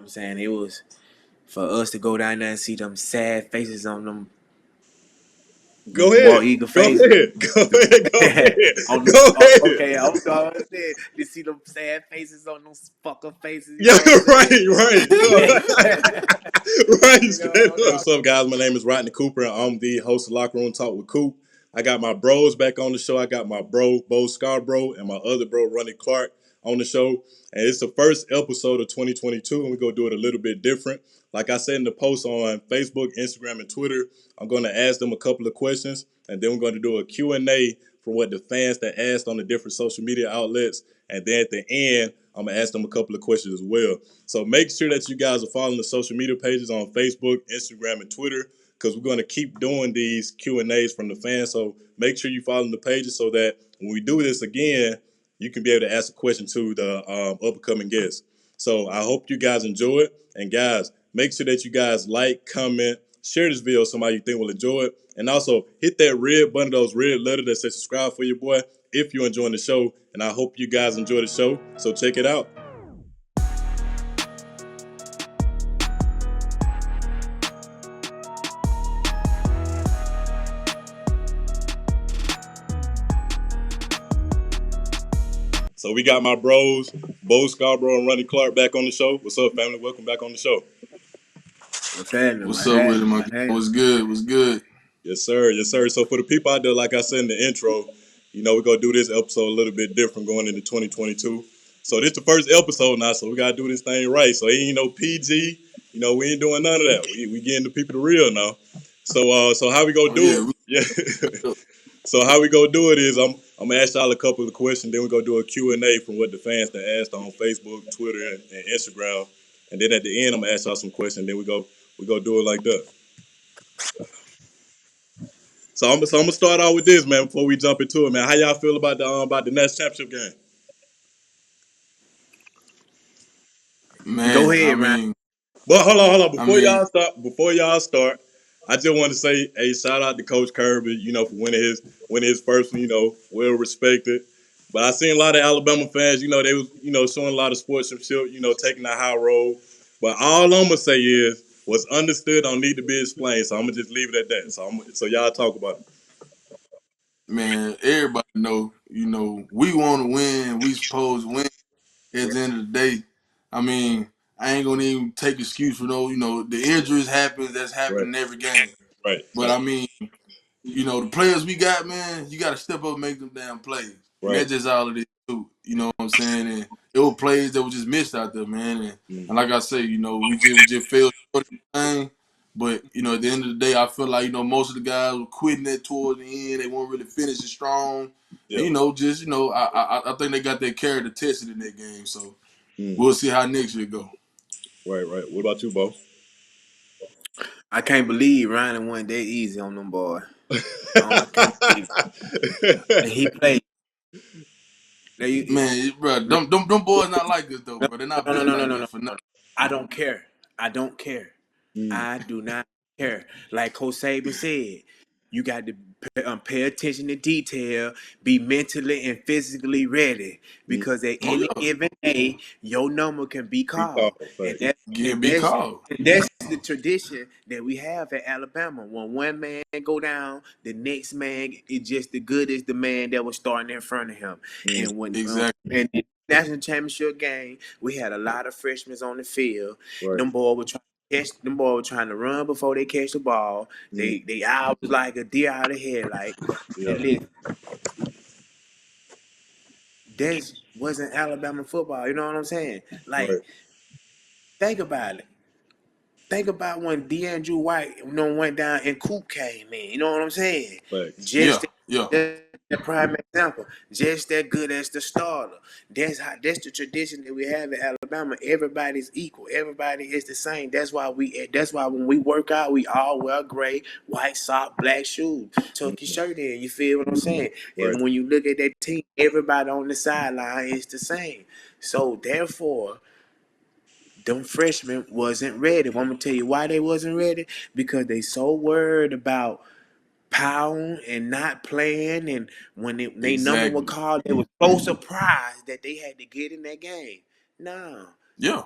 what I'm saying? It was for us to go down there and see them sad faces on them Go ahead. War Eagle Go faces. ahead. Go ahead. Go ahead. Go Okay, ahead. I'm sorry. To see them sad faces on them fucker faces, you Yeah, know what I'm saying? right. No. Right, You know straight what I'm up. talking What's up, guys? My name is Rodney Cooper, and I'm the host of Locker Room Talk with Coop. I got my bros back on the show. I got my bro, Bo Scarbrough, and my other bro, Ronnie Clark, on the show. And it's the first episode of 2022, and we're going to do it a little bit different. Like I said in the post on Facebook, Instagram, and Twitter, I'm going to ask them a couple of questions, and then we're going to do a Q&A for what the fans that asked on the different social media outlets. And then at the end, I'm going to ask them a couple of questions as well. So make sure that you guys are following the social media pages on Facebook, Instagram, and Twitter, because we're going to keep doing these Q&As from the fans. So make sure you follow the pages so that when we do this again, you can be able to ask a question to the upcoming guests. So I hope you guys enjoy it. And guys, make sure that you guys like, comment, share this video with somebody you think will enjoy it. And also hit that red button, those red letters that says subscribe for your boy if you're enjoying the show. And I hope you guys enjoy the show. So check it out. So we got my bros, Bo Scarbrough and Ronnie Clark back on the show. What's up, family? Welcome back on the show. What's happening? What's up with it, my guy? What's good? What's good? Yes, sir. Yes, sir. So for the people out there, like I said in the intro, we're going to do this episode a little bit different going into 2022. So this the first episode now, so we got to do this thing right. So ain't no PG. We ain't doing none of that. We getting the people the real now. So how we going to do it? Yeah. So how we gonna do it is I'm gonna ask y'all a couple of questions, then we're gonna do a Q&A from what the fans that asked on Facebook, Twitter, and Instagram. And then at the end I'm gonna ask y'all some questions, then we go do it like that. So I'm gonna start out with this, man, before we jump into it, man. How y'all feel about the Nats championship game? Man, Go ahead, man. But hold on. I Before y'all start, I just want to say a shout out to Coach Kirby, for winning his first one, well respected. But I seen a lot of Alabama fans, they was, showing a lot of sportsmanship, taking the high road. But all I'm gonna say is what's understood don't need to be explained. So I'm gonna just leave it at that. So y'all talk about it. man, everybody know, we want to win. We supposed to win. At the end of the day, I mean, I ain't gonna even take excuse for the injuries happen. That's Right. happening in every game. Right. But I mean, the players we got, man, you got to step up and make them damn plays. And Right. that's just all it is, too. You know what I'm saying? And it were plays that were just missed out there, man. And like I say, we just failed short of the thing. But, at the end of the day, I feel like, most of the guys were quitting that towards the end. They weren't really finishing strong. Yeah. And, I think they got their character tested in that game. So we'll see how next year go. Right. What about you, Bo? I can't believe Ronnie went that easy on them boys. I can't believe it. And he played. Man, bro, them boys not like us, though, bro. They're not built like that for nothing. I don't care. I do not care. Like Coach Saban said, you got to pay attention to detail, be mentally and physically ready, because at any given day, your number can be called. And that's the tradition that we have at Alabama. When one man go down, the next man is just as good as the man that was starting in front of him. And when in the national championship game, we had a lot of freshmen on the field. Right. Them boys were trying to run before they catch the ball. They out was like a deer out of headlight. And listen, that wasn't Alabama football. You know what I'm saying? Like, think about it. Think about when DeAndre White, went down and Coop came in. You know what I'm saying? Right. Just the prime example. Just that good as the starter. That's the tradition that we have in Alabama. Everybody's equal. Everybody is the same. That's why when we work out, we all wear gray, white sock, black shoes. Tuck your shirt in. You feel what I'm saying? Right. And when you look at that team, everybody on the sideline is the same. So therefore, them freshmen wasn't ready. I'm gonna tell you why they wasn't ready. Because they so worried about pound and not playing, and when they number was called, they was so surprised that they had to get in that game. No,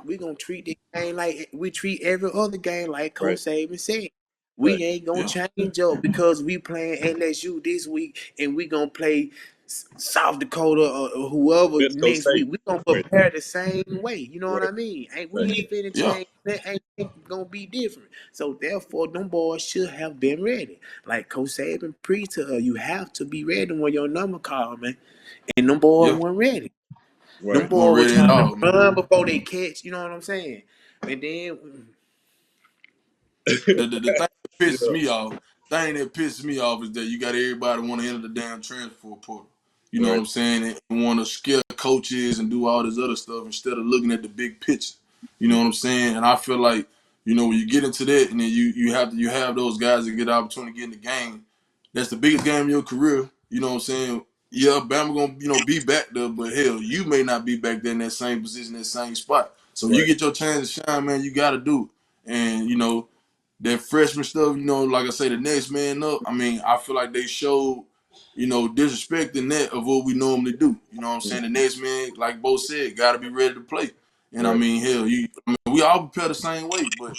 we gonna treat this game like we treat every other game, like Coach Saban said. We Right. ain't gonna change up because we playing LSU this week and we gonna play South Dakota or whoever next week. We gonna prepare the same way. You know what I mean? We ain't finna change. That ain't gonna be different. So therefore, them boys should have been ready. Like Coach Saban preached to her, you have to be ready when your number called, man. And them boys weren't ready. Them boys were trying to run before they catch. You know what I'm saying? And then the thing that pisses me off, is that you got everybody want to enter the damn transfer portal. You know what I'm saying? And want to scare coaches and do all this other stuff instead of looking at the big picture. You know what I'm saying? And I feel like, when you get into that and then you have those guys that get the opportunity to get in the game, that's the biggest game of your career. You know what I'm saying? Yeah, Bama gonna be back there, but hell, you may not be back there in that same position, that same spot. So you get your chance to shine, man. You got to do it. And that freshman stuff, like I say, the next man up. I mean, I feel like they showed, disrespect in that of what we normally do. You know what I'm saying? The next man, like Bo said, got to be ready to play. And I mean, hell, we all prepare the same way, but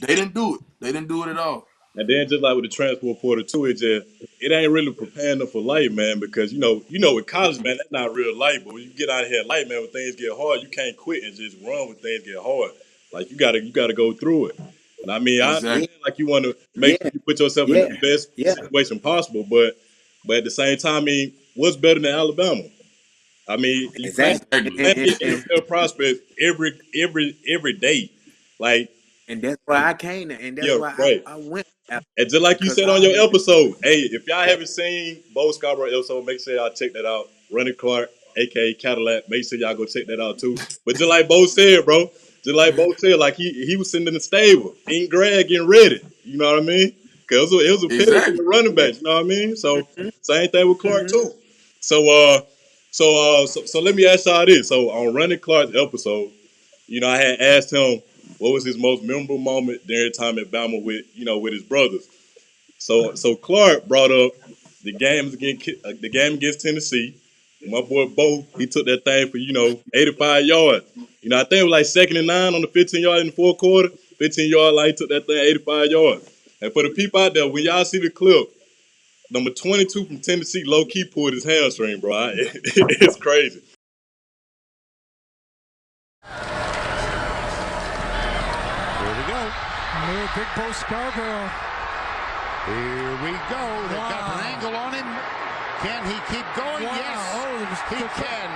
they didn't do it. They didn't do it at all. And then just like with the transport portal too, it ain't really preparing them for life, man. Because with college, man, that's not real life. But when you get out here in life, man, when things get hard, you can't quit and just run when things get hard. Like you gotta go through it. And I mean, I Exactly. understand like you want to make sure you put yourself in the best situation possible, but at the same time, I mean, what's better than Alabama? I mean, you playing NFL prospects every day, like. And that's why I came there, and that's why I went. And just like you said on your episode, hey, if y'all haven't seen Bo Scarbrough episode, make sure y'all check that out. Ronnie Clark, aka Cadillac, make sure y'all go check that out too. But just like Bo said, bro, like he was sitting in the stable, eating Greg, getting ready. You know what I mean? Because it was a pivot to the running back. You know what I mean? So same thing with Clark too. So let me ask y'all this. So on Ronnie Clark's episode, I had asked him what was his most memorable moment during time at Bama with his brothers. So Clark brought up the game against Tennessee. My boy Bo, he took that thing for 85 yards. I think it was like 2nd and 9 on the 15-yard in the fourth quarter. 15-yard line, he took that thing 85 yards. And for the people out there, when y'all see the clip, number 22 from Tennessee low key pulled his hamstring, bro. It's crazy. Big Bo Scarbrough. Here we go. They've got an angle on him. Can he keep going? Wow. Yes, he can.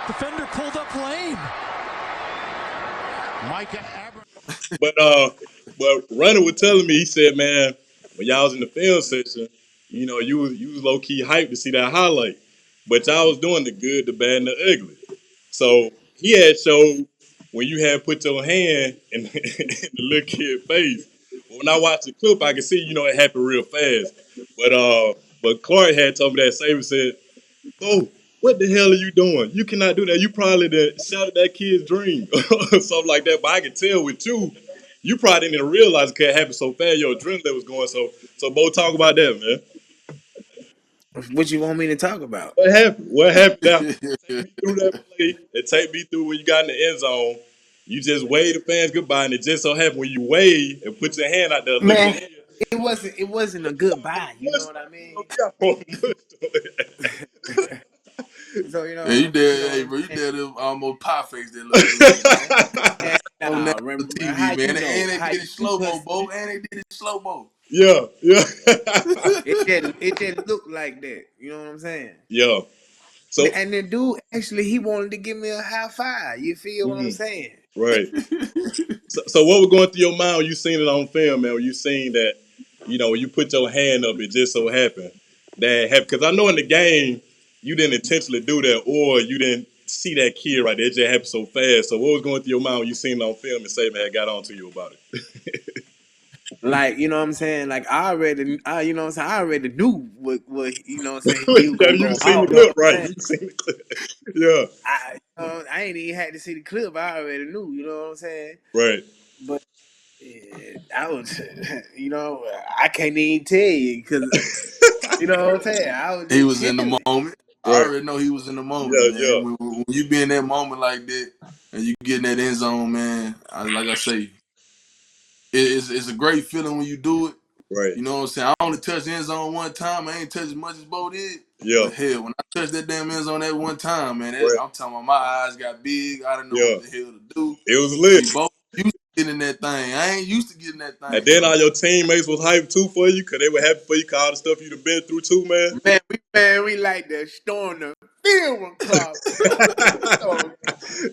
Defender pulled up lame. Micah But Ronnie was telling me, he said, man, when y'all was in the film section, you was low key hyped to see that highlight, but y'all was doing the good, the bad, and the ugly. So he had showed when you had put your hand in the little kid's face. When I watched the clip, I could see, it happened real fast. But Clark had told me that Saban said, "Oh, what the hell are you doing? You cannot do that. You probably done shattered that kid's dream," or something like that. But I could tell with you probably didn't even realize it could happen so fast. Your adrenaline was going so. Bo, talk about that, man. What you want me to talk about? What happened? What happened? Now, take me through that play and take me through when you got in the end zone. You just waved the fans goodbye, and it just so happened when you wave and put your hand out there. Man, it wasn't a goodbye. You know what I mean? So you did, hey bro, you did almost pie face that little dude. On that TV, man, and they did it slow mo, Bo, and they did it slow mo. Yeah. It didn't look like that. You know what I'm saying? Yeah. So and the dude actually he wanted to give me a high five. You feel what I'm saying? Right. So what was going through your mind when you seen it on film, man? When you seen that, when you put your hand up, it just so happened that happened. Because I know in the game you didn't intentionally do that, or you didn't see that kid right there. It just happened so fast. So what was going through your mind when you seen it on film and Saban had got on to you about it? Like, you know what I'm saying? Like I already knew what you know what I'm saying, he was gonna go seen off. the clip, right? You seen the clip. Yeah. I ain't even had to see the clip. I already knew, you know what I'm saying? Right. But I was, I can't even tell you because, you know what I'm saying? He was in the moment. I already know he was in the moment, Yeah, man. yeah, When you be in that moment like that and you get in that end zone, man, like I say, it's a great feeling when you do it. right. You know what I'm saying? I only touched the end zone one time. I ain't touched as much as Bo did. Yeah, But hell, when I touched that damn end zone that one time, man, right. I'm talking about my eyes got big. I didn't know Yeah, what the hell to do. it was lit. See, Bo used to getting that thing. I ain't used to getting that And thing. then all So, your teammates was hyped too for you because they were happy for you, cause all the stuff you'd have been through too, man. We like to storm the field with Clark.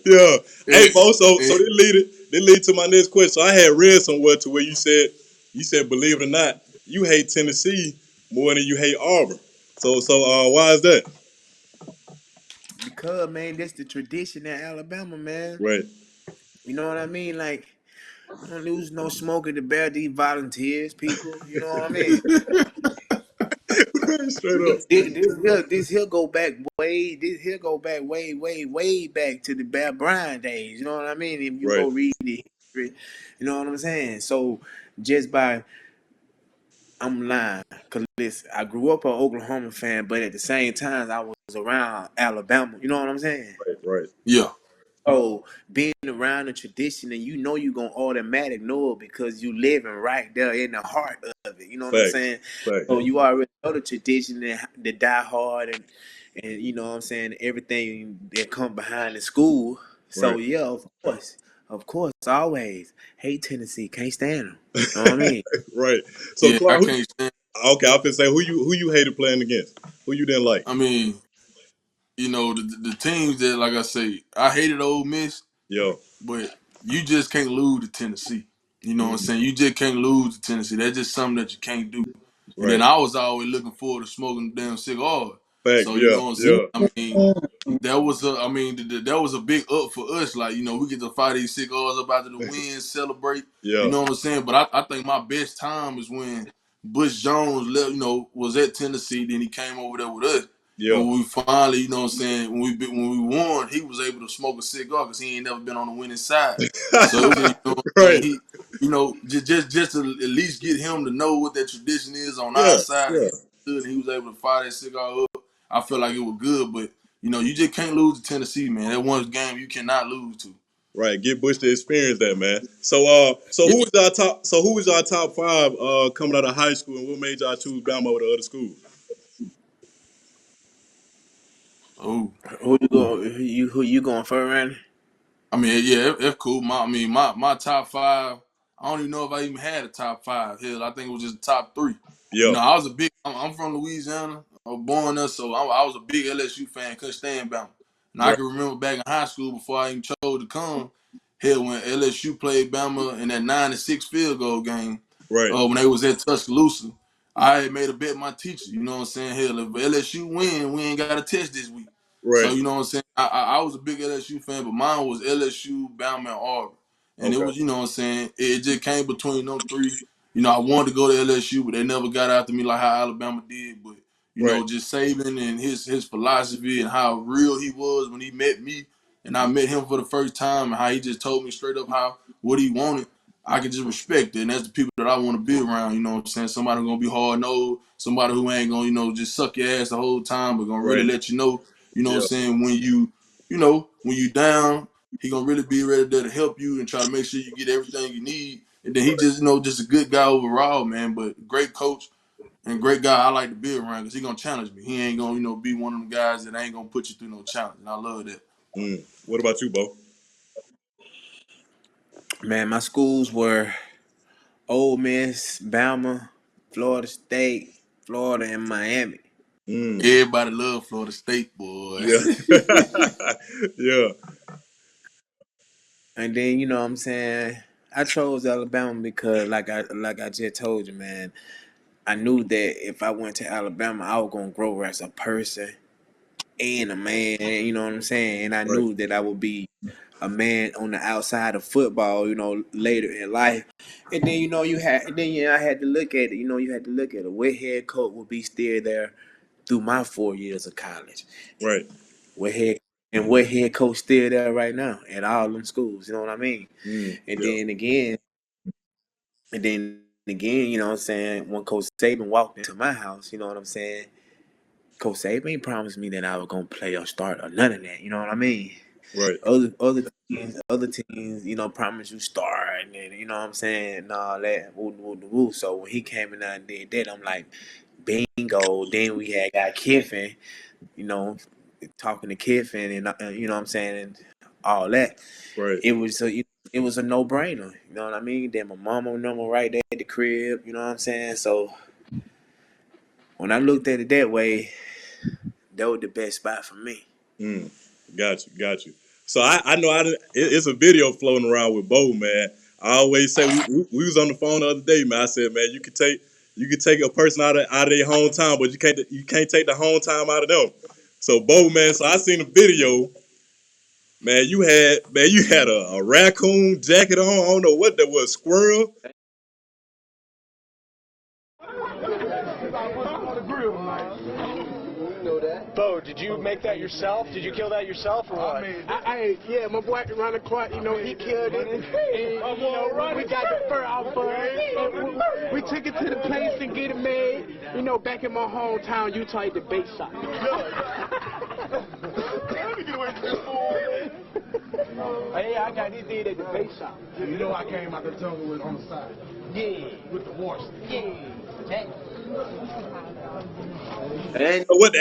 Yeah. Hey, it, Bo. So it, they lead to my next question. So I had read somewhere to where you said, believe it or not, you hate Tennessee more than you hate Auburn. So why is that? Because man, that's the tradition in Alabama, man. Right. You know what I mean? Like, don't lose no smoke in the bear these volunteers, people. You know what I mean? Straight up. This here go back way back to the Bear Bryant days. You know what I mean? If you Right. go read the history, you know what I'm saying. So just by I'm lying, cause listen, I grew up an Oklahoma fan, but at the same time I was around Alabama. You know what I'm saying? Right. Right. yeah, So being around the tradition, and you know you're gonna automatic know it because you living right there in the heart of it. You know what I'm Facts. saying? Facts. So you already know the tradition and the die hard and you know what I'm saying, everything that come behind the school. So Right. yeah, of course, always hate Tennessee, can't stand them. You know what I mean? Right. So yeah, I Clark, can't stand. okay, I can say who you hated playing against, who you didn't like. I mean, the teams that, like I say, I hated Ole Miss. Yo. But you just can't lose to Tennessee. You know what I'm Mm, saying? You just can't lose to Tennessee. That's just something that you can't do. And then right. I was always looking forward to smoking damn cigar. Facts. So you Yeah. know what I'm saying? Yeah. I mean, that was a big up for us. Like, we get to fire these cigars up after the win, celebrate. You Yeah. know what I'm saying? But I think my best time is when Bush Jones left, was at Tennessee, then he came over there with us. And Yeah. when we finally, you know what I'm saying, when we won, he was able to smoke a cigar because he ain't never been on the winning side. So it was, you know what I'm saying, Right. just to at least get him to know what that tradition is on our Yeah. side, and Yeah. he understood, and he was able to fire that cigar up. I felt like it was good, but you just can't lose to Tennessee, man. That one game you cannot lose to. Right. Get Bush to experience that, man. So Yeah. who was our top five coming out of high school, and what made y'all choose Bama over the other schools? Oh. Who you going for, Randy? I mean, yeah, that's cool. My top five. I don't even know if I even had a top five. Hell, I think it was just the top three. Yeah. I was a big. I'm from Louisiana. I was born there, so I was a big LSU fan. Couldn't stand Bama. And I Right. can remember back in high school before I even chose to come. Hell, when LSU played Bama in that 9-6 field goal game, Right. when they was at Tuscaloosa, I had made a bet with my teacher. You know what I'm saying? Hell, if LSU win, we ain't got a test this week. So Right. you know what I'm saying. I was a big LSU fan, but mine was LSU, Bama, and Auburn, and it Okay. was, you know what I'm saying. It just came between them three. I wanted to go to LSU, but they never got after me like how Alabama did. But Right. just Saban and his philosophy and how real he was when he met me, and I met him for the first time, and how he just told me straight up what he wanted. I can just respect it, and that's the people that I want to be around. You know what I'm saying? Somebody who gonna be hard nosed, somebody who ain't gonna, just suck your ass the whole time, but gonna really Right. let you know. You know what I'm Yeah. saying? When you down, he gonna really be ready there to help you and try to make sure you get everything you need. And then he just, just a good guy overall, man. But great coach and great guy I like to be around because he gonna challenge me. He ain't gonna, be one of them guys that ain't gonna put you through no challenge. And I love that. What about you, Bo? Man, my schools were Ole Miss, Bama, Florida State, Florida, and Miami. Mm. Everybody love Florida State, boy. Yeah. Yeah. And then you know what I'm saying, I chose Alabama because like I just told you, man, I knew that if I went to Alabama, I was gonna grow as a person and a man. You know what I'm saying, and I Right. knew that I would be a man on the outside of football. Later in life, and then I had to look at it. You had to look at it. What head coach would be still there through my 4 years of college? Right. What head what head coach still there right now at all them schools? You know what I mean? And Yeah. then again, you know what I'm saying, when Coach Saban walked into my house, you know what I'm saying, Coach Saban ain't promised me that I was gonna play or start or none of that. You know what I mean? Right. Other teams, you know, promise you start and then, you know what I'm saying, and all that. Woo, woo, woo. So when he came in there and did that, I'm like, bingo. Then we had got Kiffin, you know, talking to Kiffin and you know what I'm saying, and all that. Right. It was a no brainer. You know what I mean? Then my mama number right there at the crib. You know what I'm saying? So when I looked at it that way, that was the best spot for me. Got you. So I know it's a video floating around with Bo, man. I always say we was on the phone the other day, man. I said, man, you could take a person out of their hometown, but you can't take the hometown out of them. So Bo, man, so I seen a video, man. You had a raccoon jacket on. I don't know what that was, squirrel. Bo, did you make that yourself? Did you kill that yourself or what? Yeah, my boy around the clock, you know, he killed it. And, you know, we got the fur out for it. We took it to the place and get it made. You know, back in my hometown, Utah, at the bait shop. Hey, I got this dude at the bait shop. You know I came out the jungle with on the side. Yeah. With the horse. Yeah. And What?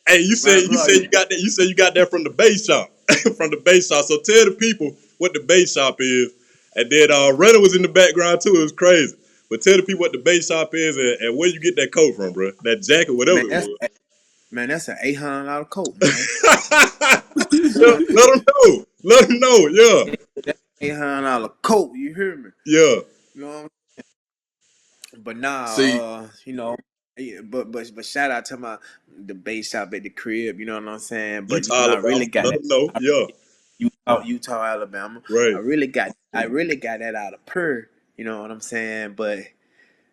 Hey, you said Bro, you got that. You said you got that from the base shop, from the base shop. So tell the people what the base shop is, and then Renner was in the background too. It was crazy. But tell the people what the base shop is and where you get that coat from, bro. That jacket, whatever it was. Man, that's an $800 coat, man. Let them know. Let them know. Yeah. That's an $800 coat. You hear me? Yeah. You know what I'm saying? But nah, See, you know, yeah, but shout out to the base shop at the crib. You know what I'm saying? But Utah, you know, I Alabama. really got Let it. them know. Yeah. Utah, Alabama. Right. I really got that out of Purr. You know what I'm saying? But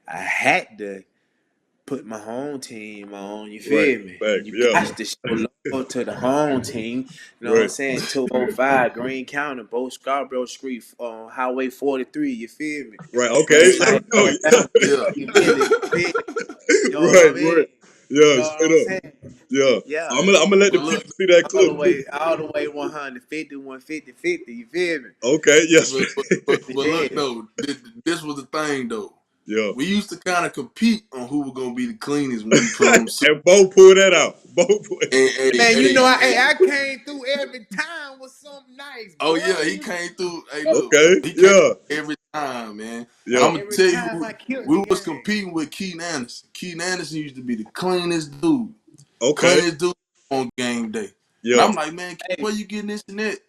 I had to put my home team on. You feel me? Back. You Yeah. got to show love to the home team. You know what I'm Right. saying? 205 Green County, both Scarbrough Street, Highway 43. You feel me? Right. Okay. Best Let site them know. Alabama. yeah. You feel me? You know what I Right. mean? You Yeah. know what Straight I'm up. saying? Yeah. Yeah. I'm gonna let the But look, people see that All clip the too. way 150, 150, 50. You feel me? Okay. Yes. but Yeah. look though, this was the thing though. Yeah. We used to kind of compete on who was gonna be the cleanest when we put on the suit. And Bo pulled that out. Bo pulled. Man, you know, Hey. I came through every time with something nice, Oh boy. yeah, he came through. Hey, look, Okay. he came Yeah. every time, man. And Yeah. I'm gonna Every tell time you, I killed we the was game. competing with Keaton Anderson. Keaton Anderson used to be the cleanest dude, Okay. cleanest dude on game day. And Yeah. I'm like, man, Hey, where you getting this and that?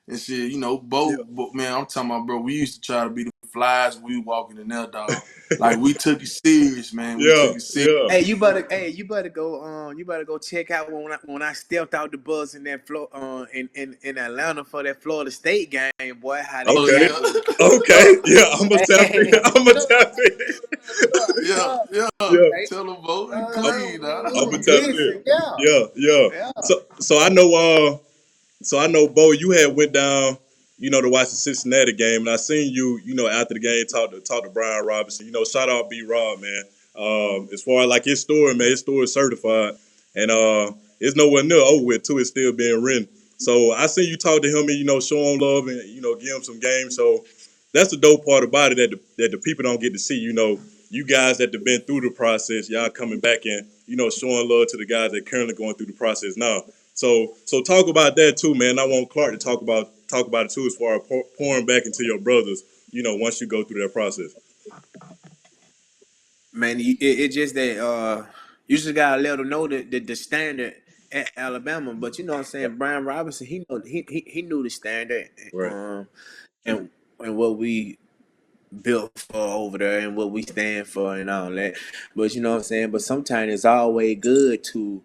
And shit, you know, Yeah. man, I'm talking about, bro. We used to try to be the flies when we walking in there, dog. Like we took it serious, man. We Yeah. took it serious. Yeah. you better go check out when I stepped out the bus in that in Atlanta for that Florida State game, boy. How that Oh Okay. jacket yeah, was Okay. Yeah. I'm gonna tap in. hey, I'm gonna tap in. yeah. Yeah. Tell him, bro, he clean, dog. I'm gonna tap in. listen, yeah, Yeah. Yeah. yeah. So I know. So I know, Bo, you had went down, to watch the Cincinnati game, and I seen you, after the game, talk to Brian Robinson. Shout out B Rob, man. As far as like his story, man, his story is certified, and it's nowhere near over with too. It's still being written. So I seen you talk to him and show him love and give him some games. So that's the dope part about it that the people don't get to see. You guys that have been through the process, y'all coming back and showing love to the guys that currently going through the process now. So talk about that too, man. I want Clark to talk about it too, as far as pouring back into your brothers. Once you go through that process. Man, it just that you just gotta let them know the standard at Alabama. But you know what I'm saying, Brian Robinson, he knew the standard, Right. and what we built for over there and what we stand for and all that. But you know what I'm saying. But sometimes it's always good to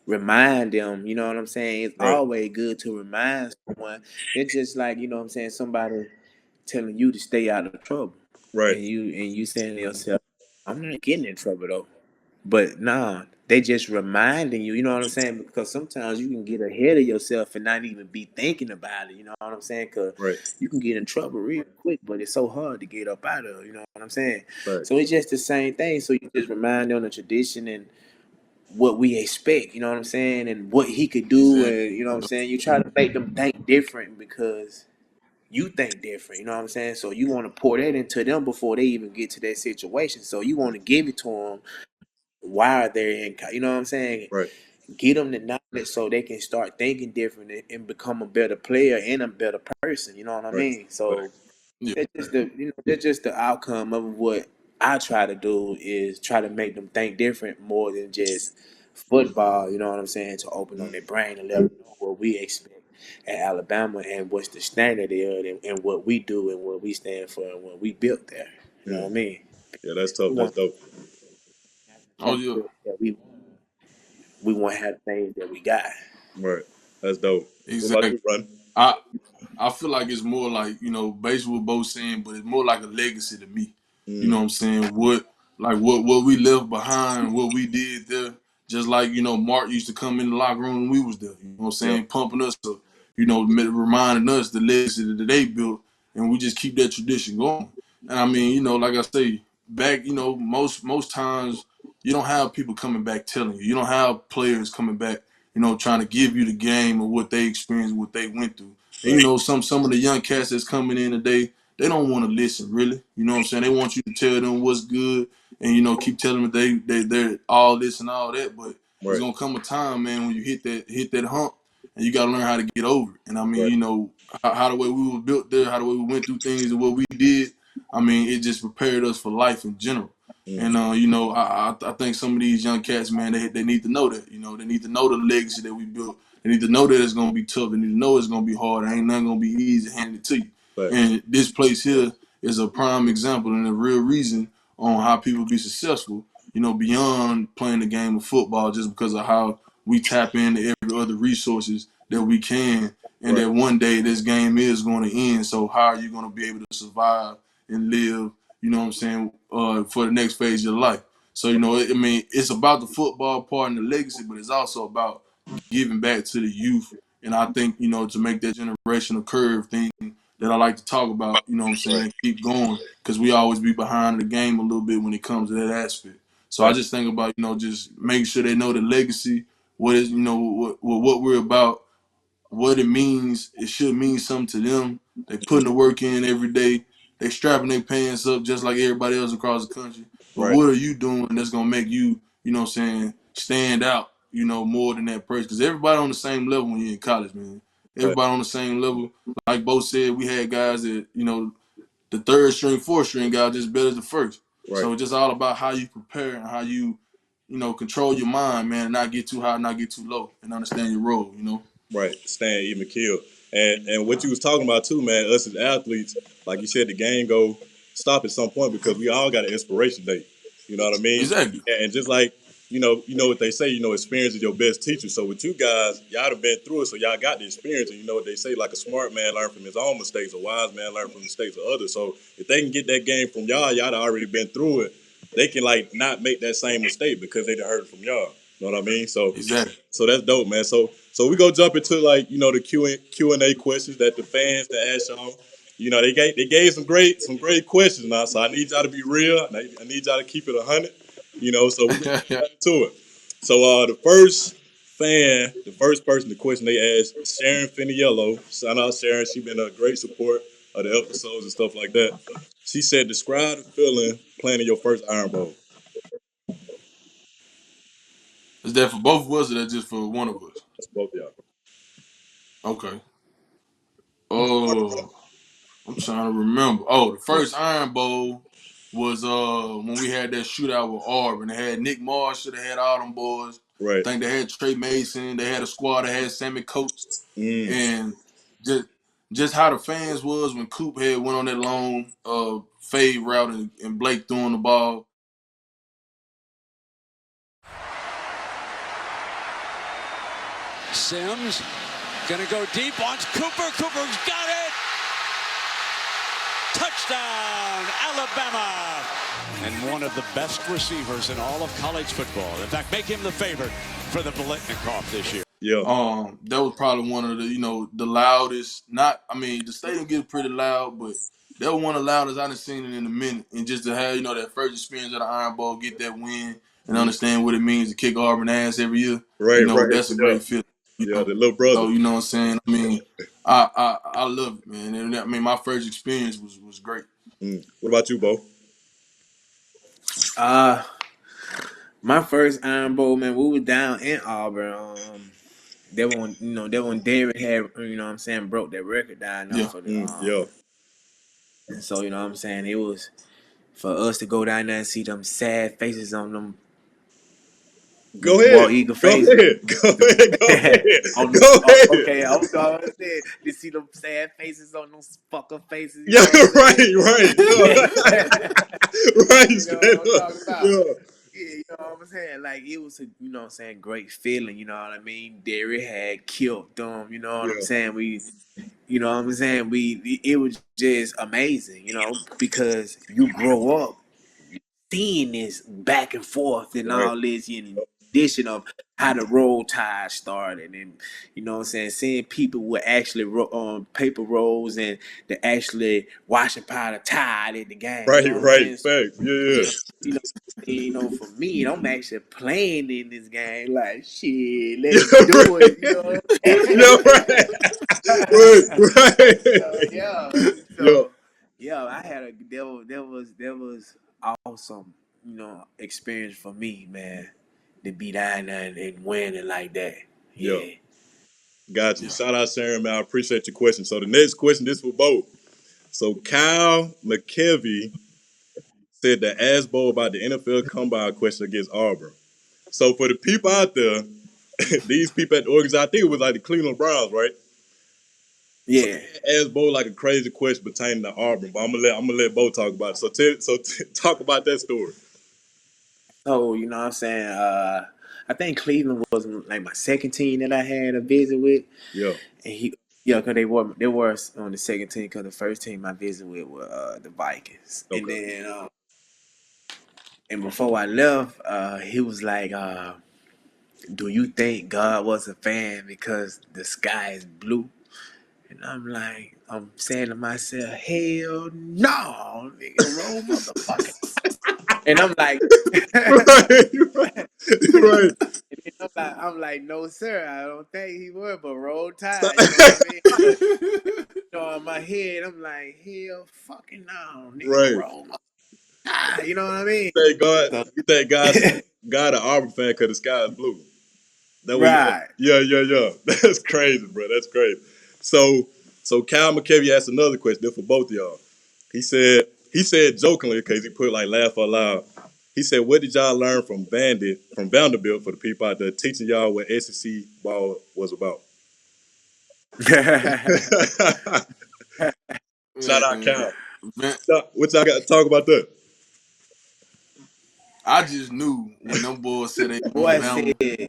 remind them. You know what I'm saying. It's Right. always good to remind someone. It's just like you know what I'm saying. Somebody telling you to stay out of trouble, Right. and you saying to yourself, "I'm not getting in trouble though." But nah, they just reminding you, you know what I'm saying? Because sometimes you can get ahead of yourself and not even be thinking about it, you know what I'm saying? Because Right. you can get in trouble real quick, but it's so hard to get up out of, you know what I'm saying? Right. So it's just the same thing. So you just remind them of the tradition and what we expect, you know what I'm saying, and what he could do, Exactly. and you know what I'm saying. You try to make them think different because you think different, you know what I'm saying. So you want to pour that into them before they even get to that situation. So you want to give it to them while they're in, you know what I'm saying. Right. Get them the knowledge so they can start thinking different and become a better player and a better person. You know what I Right. mean? So Yeah. that's just the outcome of what I try to do is try to make them think different more than just football. You know what I'm saying? To open up their brain and let them know what we expect at Alabama and what's the standard is and what we do and what we stand for and what we built there. You know what I mean? Yeah, that's We tough. That's want dope. Oh yeah. that we want to have things that we got. Right. That's dope. What about Exactly. you, Ronnie? I I feel like it's more like, basically what Bo's saying, but it's more like a legacy to me. You know what I'm saying? What we left behind, what we did there. Just like, Mark used to come in the locker room when we was there. You know what I'm Yeah. saying? Pumping us up, reminding us the legacy that they built, and we just keep that tradition going. And I mean, like I say, back, most times you don't have people coming back telling you. You don't have players coming back, trying to give you the game of what they experienced, what they went through. And Right. some of the young cats that's coming in today, they don't want to listen really. You know what I'm saying? They want you to tell them what's good and keep telling them they're all this and all that. But it's Right. gonna come a time, man, when you hit that hump and you gotta learn how to get over it. And I mean, Right. how the way we were built there, how the way we went through things and what we did, I mean, it just prepared us for life in general. And I think some of these young cats, man, they need to know that. They need to know the legacy that we built. They need to know that it's gonna be tough. They need to know it's gonna be hard. Ain't nothing gonna be easy handed to you. Right. And this place here is a prime example and a real reason on how people be successful. Beyond playing the game of football, just because of how we tap into every other resources that we can, and Right. that one day this game is going to end. So how are you going to be able to survive and live? You know what I'm saying? For the next phase of your life. So I mean, it's about the football part and the legacy, but it's also about giving back to the youth. And I think to make that generational curve thing that I like to talk about, you know what I'm Right. saying, keep going, because we always be behind the game a little bit when it comes to that aspect. So I Right. just think about just making sure they know the legacy, what is what we're about, what it means. It should mean something to them. They putting the work in every day. They strapping their pants up just like everybody else across the country. But Right. what are you doing that's gonna make you, what I'm saying, stand out, more than that person? Because everybody on the same level when you're in college, man. Right. Everybody on the same level. Like Bo said, we had guys that, the third string, fourth string guy just better than the first. Right. So it's just all about how you prepare and how you, control your mind, man, and not get too high, not get too low, and understand your role. Right. Stand even kill. And what you was talking about too, man, us as athletes, like you said, the game go stop at some point because we all got an inspiration date. You know what I mean? Exactly. And just like, you know what they say, experience is your best teacher. So with you guys, y'all have been through it, so y'all got the experience. And you know what they say, like a smart man learn from his own mistakes, a wise man learn from mistakes of others. So if they can get that game from y'all done already been through it, they can like not make that same mistake because they done heard it from y'all. You know what I mean? Exactly. So that's dope, man. So we go jump into like the Q&A questions that the fans that asked y'all. They gave some great questions now. So I need y'all to be real. I need y'all to keep it 100. So we gonna get right into it. So the first person, the question they asked, Sharon Finiello. Shout out Sharon. She been a great support of the episodes and stuff like that. She said, describe the feeling playing in your first Iron Bowl. Is that for both of us or that just for one of us? That's both y'all. Okay. Oh, I'm trying to remember. Oh, the first Iron Bowl was when we had that shootout with Auburn. They had Nick Marsh, should have had all them boys. Right. I think they had Trey Mason. They had a squad that had Sammy Coates. Mm. And just how the fans was when Coop had went on that long fade route and Blake throwing the ball. Sims gonna go deep, wants Cooper. Cooper's got it! Touchdown, Alabama! And one of the best receivers in all of college football. In fact, make him the favorite for the Biletnikoff this year. Yeah. That was probably one of the loudest. The stadium gets pretty loud, but that was one of the loudest I've seen it in a minute. And just to have that first experience of the Iron Bowl, get that win, and understand what it means to kick Auburn ass every year, Right, right. that's a Yeah. great feeling. Yeah, the little brother. So you know what I'm saying. I mean, I love it, man. And I mean, my first experience was great. What about you, Bo? My first Iron Bowl, man, we was down in Auburn. That when Derrick had, you know what I'm saying, broke that record down there Yeah. for the Yeah. and so you know what I'm saying, it was for us to go down there and see them sad faces on them Go War ahead. Eagle Go faces. ahead. Go ahead. Go ahead. On Go ahead. okay, I'm going there to see them sad faces on them fucker faces. You Yeah, know what I'm saying? right. Yeah. Right, You know straight what I'm up. talking about? Yeah. Yeah, you know what I'm saying? Like, it was a, you know what I'm saying, great feeling, you know what I mean? Derrick had killed them, you know what I'm Yeah. saying? You know what I'm saying? It was just amazing, you know, because you grow up seeing this back and forth and Right. all this in addition of how the roll tide started, and you know what I'm saying, seeing people with actually paper rolls and the actually washing powder tide at the game, you know what I'm Right. saying? So, Facts. Yeah. you know, for me, I'm actually playing in this game. Like, shit, Yeah, let's do it. You know what yeah, right. I'm saying? Right. Yeah. Yeah. So, yeah, I had there was awesome, you know, experience for me, man, to be down there and winning like that. Yeah. Yeah. Got you. Shout out, Sharon, man. I appreciate your question. So the next question, this for both. So Kyle McKevy said the ass bowl about the NFL combine question against Auburn. So for the people out there, these people at the organization, I think it was like the Cleveland Browns, right? So Yeah. they asked Bo like a crazy question pertaining to Auburn, but I'm gonna let Bo talk about it. So talk about that story. So, you know what I'm saying? I think Cleveland was like my second team that I had a visit with. Yeah. And because they were on the second team, because the first team I visited with were the Vikings. Okay. And then and before I left, he was like, do you think God was a fan because the sky is blue? And I'm like, I'm saying to myself, hell no, nigga, roll motherfucker. And I'm like, Right. and then I'm like, no, sir, I don't think he would, but roll tide, you know what I mean? But, you know, in my head, I'm like, hell fucking no, nigga, Right. roll my tide, you know what I mean? You think God an Auburn fan because the sky is blue. That what Right. yeah. That's crazy, bro. That's crazy. So Kyle McKevy asked another question for both of y'all. He said jokingly, because he put like laugh out loud. He said, what did y'all learn from Vanderbilt for the people out there teaching y'all what SEC ball was about? Shout out Kyle. What y'all got to talk about that? I just knew when them boys said they on Boy Bama, said,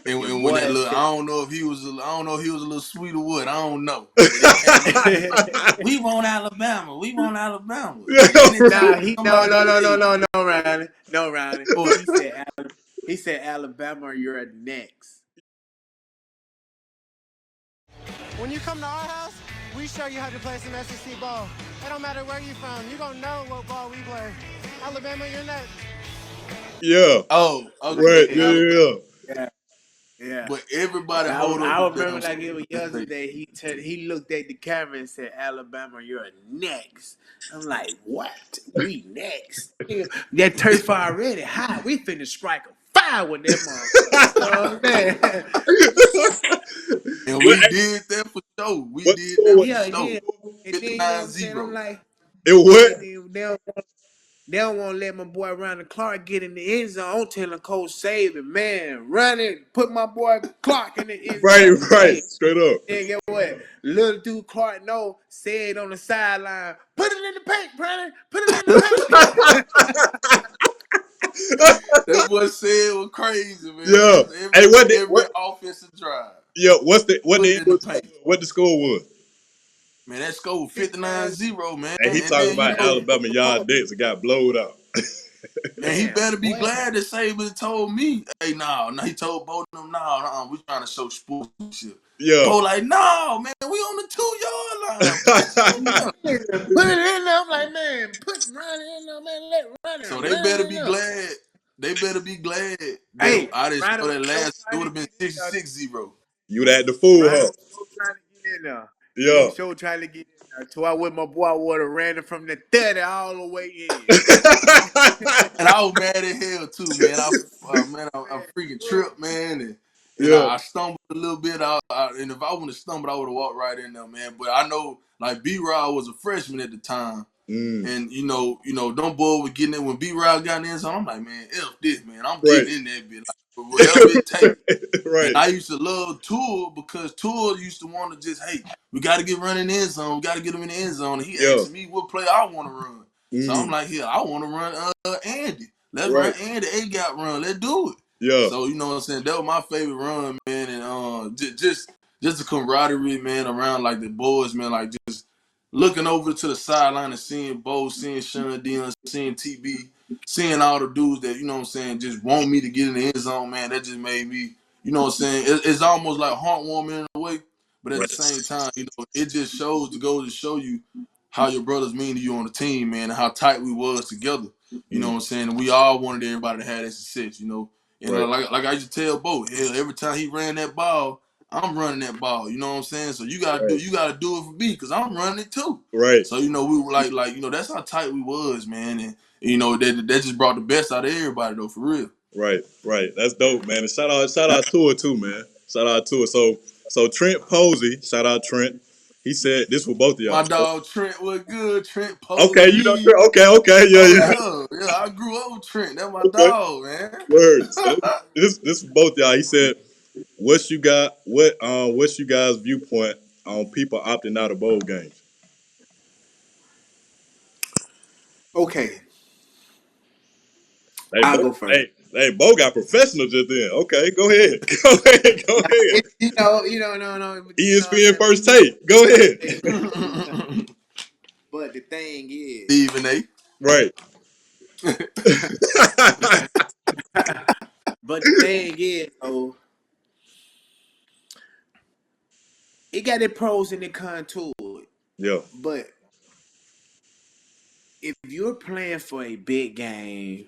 and when that boy little, said, I don't know if he was a little sweet or what. I don't know. But it came out. We want Alabama. We want Alabama. And it nah, took somebody no, Ronnie. He said, Alabama, you're next. When you come to our house, we show you how to play some SEC ball. It don't matter where you're from. You're going to know what ball we play. Alabama, you're next. Yeah. Oh, okay. Right. Yeah. But everybody I hold up the remember damn like it was yesterday. He looked at the camera and said, "Alabama, you're next." I'm like, "What? We next? That turf already high. We finna strike a fire with that motherfucker." And we did that for sure. We What did score that was for Yeah, and sure. then you know what I'm saying? 59-0. I'm like, it? What? they don't want to let my boy Ronnie Clark get in the end zone. I'm telling Coach Saban, man, run it, put my boy Clark in the end zone. Right. Hey, Straight up. then get what? Little dude Clark said on the sideline, put it in the paint, Brandon. Put it in the paint. That boy said was crazy, man. Yeah. Hey, Every offensive drive. Yeah, Put it in the paint. what the score was? Man, that score was 59-0, man. And he And talking then, about Alabama yard dicks and got blowed out. and he better be glad that Saban told me, hey, no, he told both of them, we trying to show sportsmanship. Yeah. Bo like, no, man, we on the 2-yard line. Put that shit in there. Put it in there. I'm like, man, put Ronnie in there, man. Let Ronnie So they better be in there. glad. they better be glad that Hey, I didn't Ronnie score was that so last. It trying would to have been get in there. 66-0. You that the fool, Ronnie huh? was so trying to get in there. He Yeah. was so trying to get in there. So I with my boy, I would have ran it from the 30 all the way in. And I was mad as hell too, man. I freaking tripped, man, and Yeah. I stumbled a little bit. And if I wouldn't have stumbled, I would have walked right in there, man. But I know, like B-Rod was a freshman at the time, and them boys were getting it when B-Rod got in the end zone. I'm like, man, F this, man. I'm Right. getting in that bit, like whatever it takes. And Right. I used to love Tour because Tour used to want to just, hey, we got to get running in the end zone. We got to get him in the end zone. And he Yeah. asked me what play I want to run. So I'm like, here, I want to run Andy. Let's run Right. Andy. A-Gap run. Let's do it. Yeah. So, you know what I'm saying? That was my favorite run, man. And just the camaraderie, man, around like the boys, man, like just looking over to the sideline and seeing Bo, seeing Sean Dion, seeing TB, seeing all the dudes that, you know what I'm saying, just want me to get in the end zone, man. That just made me, you know what I'm saying? It's almost like heartwarming in a way, but at the Right. same time, you know, it just goes to show you how your brothers mean to you on the team, man, and how tight we was together. You know what I'm saying? And we all wanted everybody to have that success, you know. And Right. like I used to tell Bo, hell, every time he ran that ball, I'm running that ball. You know what I'm saying? So you gotta do it for me because I'm running it too. Right. So you know we were like you know that's how tight we was, man. And you know that just brought the best out of everybody though, for real. Right. Right. That's dope, man. And shout out to it too, man. Shout out to it. So Trent Posey, shout out Trent. He said this for both of y'all. My dog Trent was good. Trent Okay, you know Posey. Trent. Okay, yeah, yeah. Oh yeah. I grew up with Trent. That's my Okay. dog, man. Word. So this for both y'all. He said, what's you guys' viewpoint on people opting out of bowl games? Okay, Hey, I'll Bo, go first. Bo got professional just then. Okay, go ahead. Go ahead. Go ahead. No. ESPN first take. Go ahead. But the thing is, Stephen A. Right. but the thing is, though, it got the pros and the cons to it. Yeah. But if you're playing for a big game,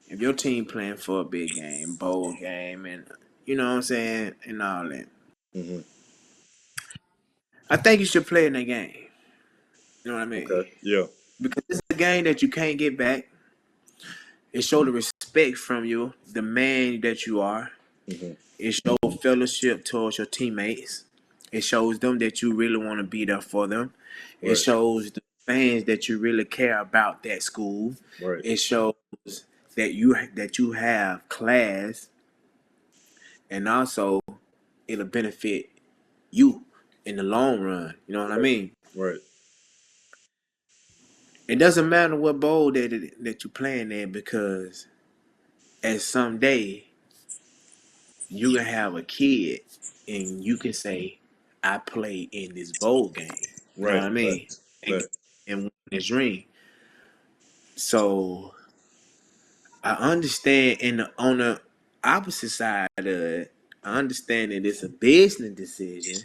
if your team playing for a big game, bowl game, and you know what I'm saying, and all that, I think you should play in that game. You know what I mean? Okay. Yeah. Because it's a game that you can't get back. It shows the respect from you, the man that you are. It shows fellowship towards your teammates. It shows them that you really want to be there for them. Right. It shows the fans that you really care about that school. Right. It shows that you have class, and also it'll benefit you in the long run. You know what I mean? Right. It doesn't matter what bowl that you're playing in, because at someday you can have a kid and you can say, I played in this bowl game. You know Right. what I mean? Right. And win this ring. So I understand on the opposite side of it, I understand that it's a business decision.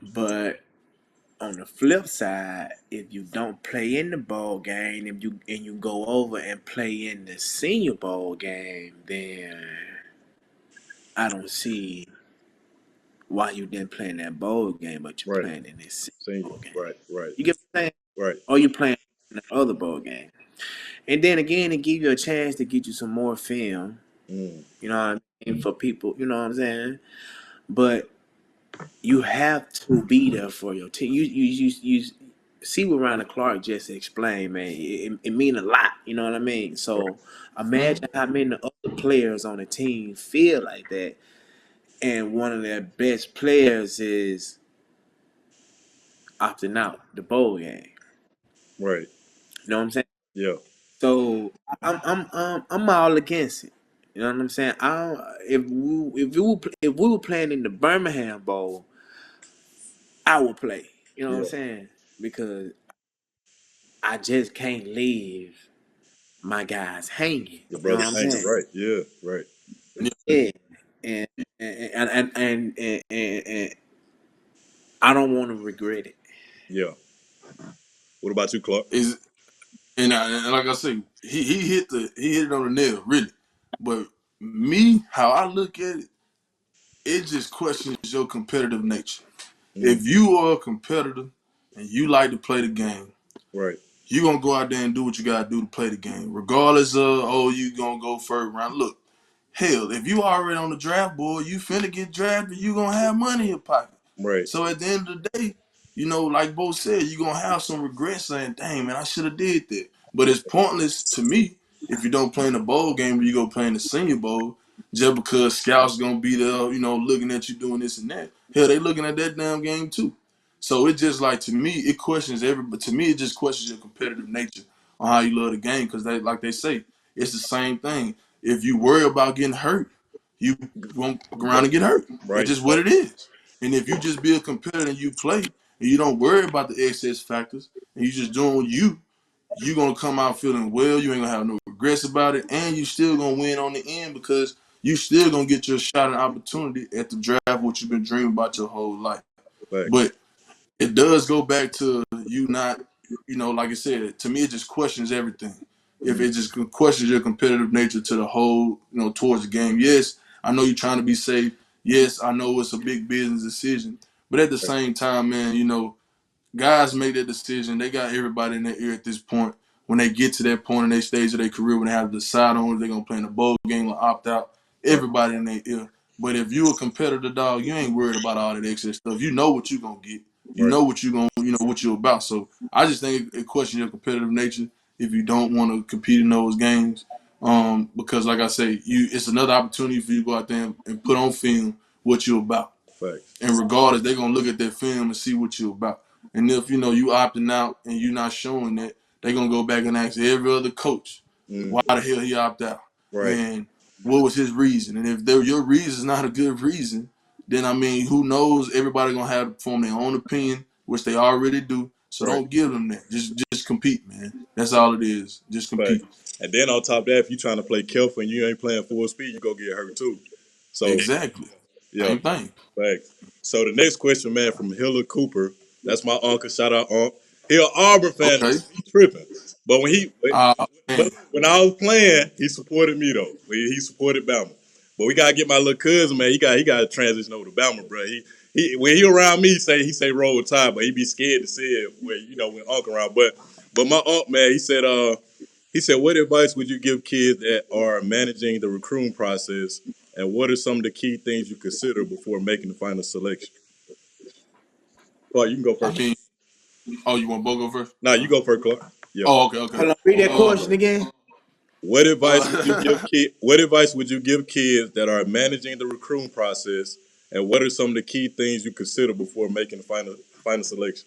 But on the flip side, if you don't play in the bowl game, if you go over and play in the senior bowl game, then I don't see why you didn't play in that bowl game, but you're playing in this senior bowl game. Right. You get what I'm saying? Right. Or you're playing in the other bowl game. And then again, it give you a chance to get you some more film. You know what I mean? For people, you know what I'm saying? But you have to be there for your team. You see what Ronnie Clark just explained, man. It mean a lot. You know what I mean? So imagine how many other players on the team feel like that, and one of their best players is opting out the bowl game. Right. You know what I'm saying? Yeah. So I'm all against it. You know what I'm saying? If we were playing in the Birmingham Bowl, I would play. You know what I'm saying? Because I just can't leave my guys hanging. Your You know brother what I'm hanging. saying? Right. Yeah. Right. Yeah. And I don't want to regret it. Yeah. What about you, Clark? And like I say, he hit it on the nail, really. But me, how I look at it, it just questions your competitive nature. If you are a competitor and you like to play the game, Right. you're gonna go out there and do what you gotta do to play the game, regardless of you gonna go first round. Look, hell, if you already on the draft board, you finna get drafted, you gonna have money in your pocket. Right. So at the end of the day, like Bo said, you're gonna have some regrets saying, dang man, I should have did that. But it's pointless to me if you don't play in the bowl game or you go play in the senior bowl just because scouts gonna be there, looking at you doing this and that. Hell, they looking at that damn game too. So it just like to me, it questions but to me, it just questions your competitive nature on how you love the game because like they say, it's the same thing. If you worry about getting hurt, you won't go around and get hurt. That's Right. just what it is. And if you just be a competitor and you play and you don't worry about the excess factors and you just doing you're gonna come out feeling well, you ain't gonna have no regrets about it, and you still gonna win on the end because you still gonna get your shot and opportunity at the draft, what you've been dreaming about your whole life. Right. But it does go back to you not, like I said, to me it just questions everything. If it just questions your competitive nature to the whole, towards the game. Yes, I know you're trying to be safe. Yes, I know it's a big business decision. But at the same time, man, guys make that decision. They got everybody in their ear at this point. When they get to that point in their stage of their career, when they have to decide on if they're going to play in a bowl game or opt out, everybody in their ear. But if you a competitor, dog, you ain't worried about all that extra stuff. You know what you're going to get. You know what you're going to, what you're about. So I just think it questions your competitive nature if you don't want to compete in those games. Because like I say, it's another opportunity for you to go out there and put on film what you're about. Facts. And regardless, they're gonna look at that film and see what you're about. And if you opting out and you're not showing that, they're gonna go back and ask every other coach why the hell he opted out. Right. And what was his reason? And if your reason is not a good reason, then I mean, who knows? Everybody gonna have to form their own opinion, which they already do. So don't give them that. Just compete, man. That's all it is. Just compete. Facts. And then on top of that, if you're trying to play careful and you ain't playing full speed, you go get hurt too. So Exactly. yeah. Same thing. Facts. So the next question, man, from Hiller Cooper. That's my uncle. Shout out, Unc. He an Auburn fan. Okay. He tripping. But Man. when I was playing, he supported me though. He supported Bama. But we gotta get my little cousin, man. He got to transition over to Bama, bro. He when he around me, he say roll tide, but he be scared to say it when Unc around. But my unc, man, he said, what advice would you give kids that are managing the recruiting process, and what are some of the key things you consider before making the final selection? Clark, you can go first. I mean, you want Bo go first? No, you go first, Clark. Yeah. Oh, okay. Hold on, read that question again. What advice would you give kids that are managing the recruiting process, and what are some of the key things you consider before making the final selection?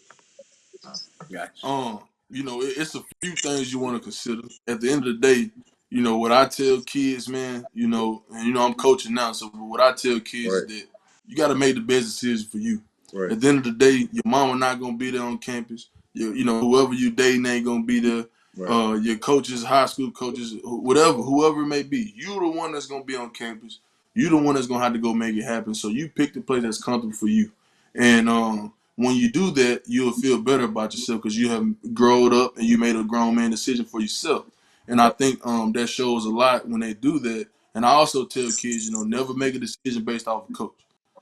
Gotcha. It's a few things you want to consider. At the end of the day, what I tell kids, man, and I'm coaching now, so what I tell kids is that you got to make the best decision for you. Right. At the end of the day, your mama not gonna be there on campus. Whoever you dating ain't gonna be there. Right. Your coaches, high school coaches, whoever it may be, you the one that's gonna be on campus. You the one that's gonna have to go make it happen. So you pick the place that's comfortable for you. And when you do that, you'll feel better about yourself because you have grown up and you made a grown man decision for yourself. And I think that shows a lot when they do that. And I also tell kids, never make a decision based off of coach.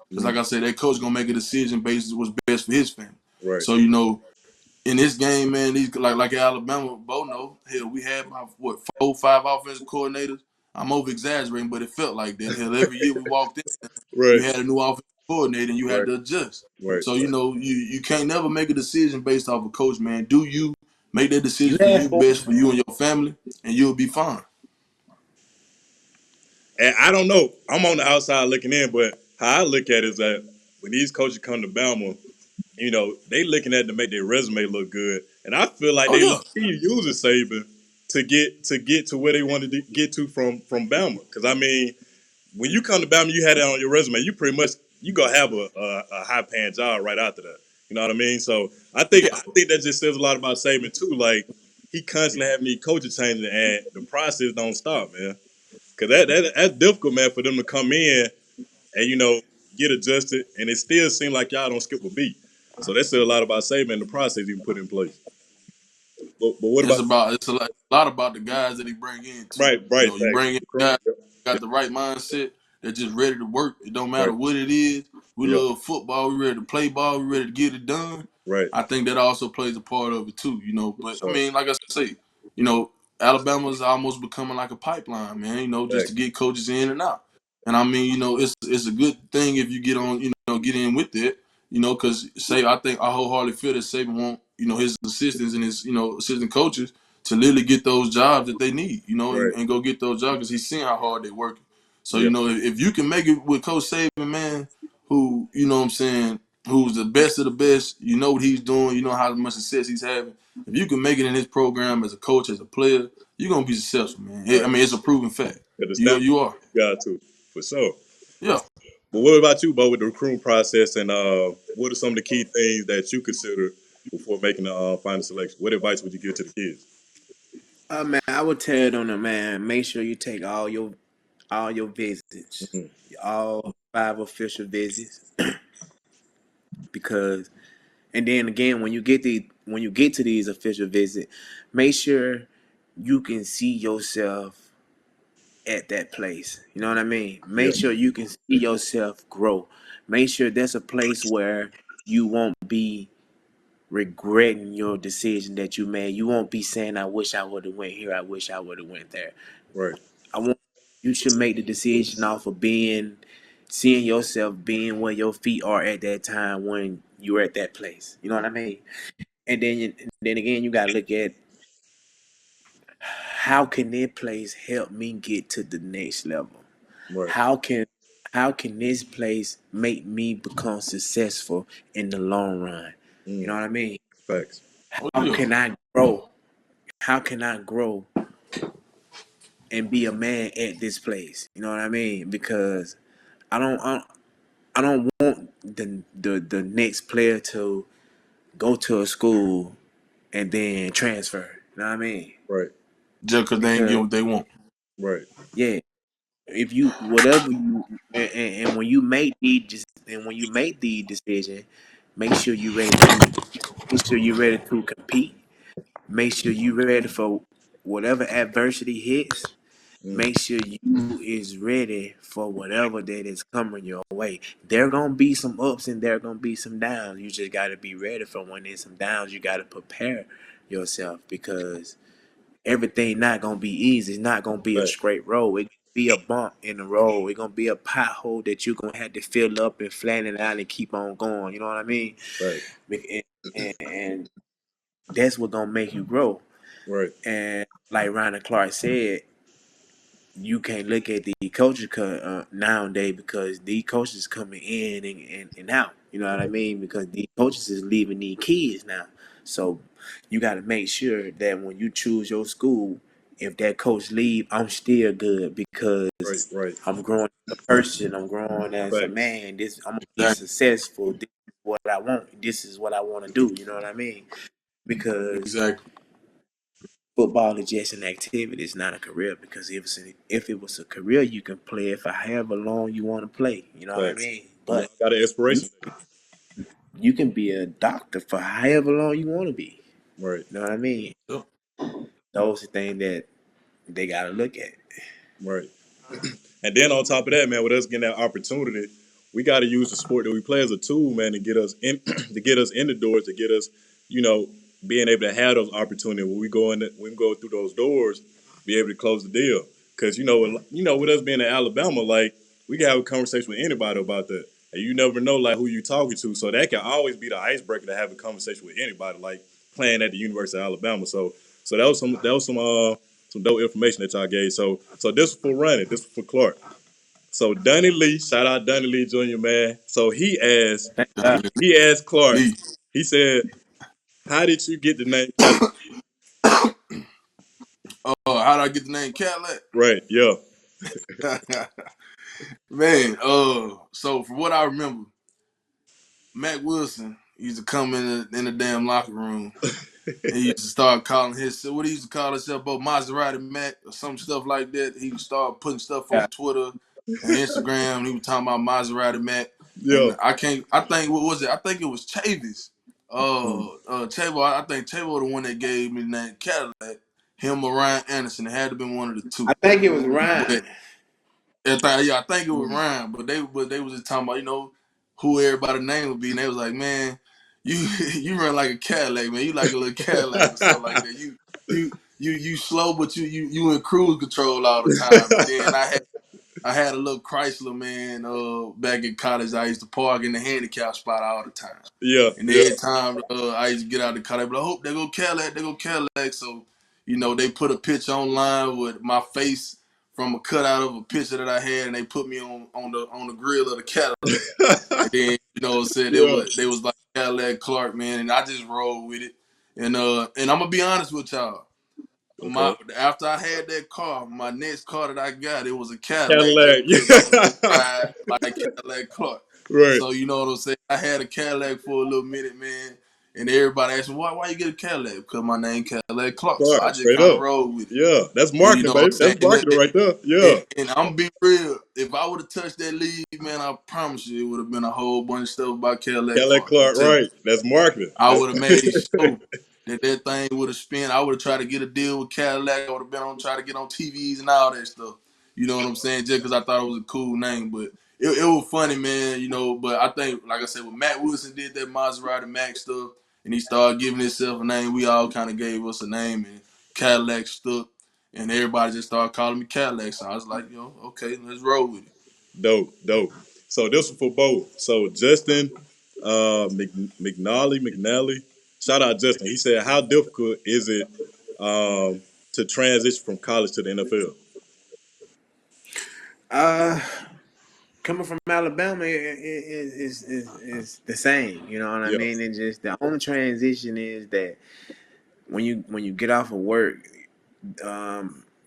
Because like I said, that coach gonna make a decision based on what's best for his family. Right. So in this game, man, these like Alabama, Bo know, hell, we had about 4 or 5 offensive coordinators. I'm over exaggerating, but it felt like that. Hell, every year we walked in, you had a new offensive coordinator and you had to adjust. Right. So you can't never make a decision based off of coach, man. Do you make that decision for you, best for you and your family, and you'll be fine. And I don't know. I'm on the outside looking in, but how I look at it is that when these coaches come to Bama, they looking at to make their resume look good. And I feel like they using Saban to get to where they wanted to get to from Bama. Because I mean, when you come to Bama, you had it on your resume. You pretty much gonna have a high paying job right after that. You know what I mean? So I think that just says a lot about Saban too. Like he constantly having these coaches changing, and the process don't stop, man. Because that's difficult, man, for them to come in and, get adjusted, and it still seems like y'all don't skip a beat. So that said a lot about Saban and the process you put in place. But what It's about about it's a lot about the guys that he bring in too. You right know, you facts. bring in Recruit. guys got the right mindset. They're just ready to work. It don't matter Right. what it is. We Yep. love football. We ready to play ball. We ready to get it done. Right. I think that also plays a part of it too. You know, but I So mean, like I say, you know, Alabama's almost becoming like a pipeline, man. You know, just to facts. get coaches in and out. And I mean, you know, it's a good thing if you get on, you know, get in with it. You know, because say I think I wholeheartedly feel that Saban want, you know, his assistants and his, you know, assistant coaches to literally get those jobs that they need, you know, Right. and go get those jobs because he's seeing how hard they're working. So, Yeah. you know, if you can make it with Coach Saban, man, who, you know what I'm saying, who's the best of the best, you know what he's doing, you know how much success he's having. If you can make it in his program as a coach, as a player, you're going to be successful, man. I Right. mean, it's a proven fact. At the You snap, you are. you got to for sure. Yeah. But what about you, Bo, with the recruiting process, and what are some of the key things that you consider before making the final selection? What advice would you give to the kids? Man, I would tell them, man, make sure you take all your visits, Mhm. all 5 official visits, because, and then again, when you get to these official visits, make sure you can see yourself at that place. You know what I mean? Yeah. Make sure you can see yourself grow. Make sure that's a place where you won't be regretting your decision that you made. You won't be saying, "I wish I would have went here. I wish I would have went there." Right. I want You should make the decision off of seeing yourself being where your feet are at that time when you're at that place. You know what I mean? And then again, you gotta look at how can this place help me get to the next level. Right. How can how can this place make me become successful in the long run? You know what I mean? Facts. Oh, How yeah. can I grow? How can I grow and be a man at this place? You know what I mean? Because I don't I, I don't want the next player to go to a school and then transfer. You know what I mean? Right. Just because they ain't Because get what they want. Right. yeah, if you whatever you and when you make the decision, make sure you're ready to compete. Make sure you're ready for whatever adversity hits. Mm. Make sure you is ready for whatever that is coming your way. There gonna be some ups and there gonna be some downs. You just gotta be ready for when there's some downs. You gotta prepare yourself because everything not gonna be easy. It's not gonna be a Facts. straight road. It be a bump in the road. It's gonna be a pothole that you're gonna have to fill up and flatten it out and keep on going. You know what I mean? Right. And that's what gonna make you grow. Right. And like Ronnie Clark said, you can't look at the coaches nowadays because these coaches coming in and out. You know what I mean? Because these coaches is leaving these kids now. So you got to make sure that when you choose your school, if that coach leave, I'm still good because Right. Right. I'm growing as a person. I'm growing as a Facts. man. I'm gonna be Exactly. successful. This is what I want. This is what I want to do. You know what I mean? Because Exactly. football is just an activity. It's not a career because if it was a career, you can play it for however long you want to play. You know what I Facts. mean? You But got an you inspiration. you can be a doctor for however long you want to be. Right. You know what I mean? Yeah. Those are things that they got to look at. Right. And then on top of that, man, with us getting that opportunity, we got to use the sport that we play as a tool, man, to get us in, to get us in the doors, to get us, you know, being able to have those opportunities when we go when we go through those doors, be able to close the deal. Because with us being in Alabama, like we can have a conversation with anybody about that, and you never know like who you talking to, so that can always be the icebreaker to have a conversation with anybody, like playing at the University of Alabama. So that was some dope information that y'all gave. So this was for Ronnie, this was for Clark. So Dunny Lee, shout out Dunny Lee Jr., man. So Thank God. he asked Clark, Lee. he said, "How did you get the name Cadillac?" How did I get the name Cadillac? Right, yeah. Man, so from what I remember, Mac Wilson used to come in the damn locker room. He used to start calling what he used to call himself, both Maserati Mac or some stuff like that. He would start putting stuff on Yeah. Twitter and Instagram. He was talking about Maserati Mac. Yeah. And I think, what was it? I think it was Chavis. Chavo, I think Chavo the one that gave me the name Cadillac. Him or Ryan Anderson. It had to be one of the two. I think it was Ryan. But I think it was Ryan. But they was just talking about, who everybody name would be, and they was like, man, you you run like a Cadillac, man. You like a little Cadillac or something like that. You slow, but you in cruise control all the time. And then I had a little Chrysler, man, back in college. I used to park in the handicap spot all the time. Yeah, And every time I used to get out of the car, they be like, oh, they go Cadillac, they go Cadillac. So, they put a picture online with my face from a cutout of a picture that I had, and they put me on the grill of the Cadillac. And then, said they was like Cadillac Clark, man, and I just rolled with it. And I'm gonna be honest with y'all. Okay. After I had that car, my next car that I got, it was a Cadillac, Cadillac. just because I was gonna ride like Cadillac Clark. Right. So you know what I'm saying? I had a Cadillac for a little minute, man. And everybody asked me, why you get a Cadillac? Because my name Cadillac Clark. So I just Straight kind of up. rolled with it. Yeah, that's And you marketing, know what I'm baby. saying? That's marketing right there. Yeah. And I'm be real. If I would have touched that lead, man, I promise you it would have been a whole bunch of stuff about Cadillac Cadillac Clark. I'm Clark, telling you. right. That's marketing. I would have made sure that thing would have spent. I would have tried to get a deal with Cadillac. I would have been on try to get on TVs and all that stuff. You know what I'm saying? Just because I thought it was a cool name, but it was funny, man. But I think, like I said, when Matt Wilson did that Maserati Max stuff, and he started giving himself a name, we all kind of gave us a name, and Cadillac stuck, and everybody just started calling me Cadillac. So I was like, okay, let's roll with it. Dope. So this one for both. So Justin McNally. Shout out Justin. He said, how difficult is it to transition from college to the NFL? Coming from Alabama is the same. You know what I Yeah. mean? And just the only transition is that when you get off of work,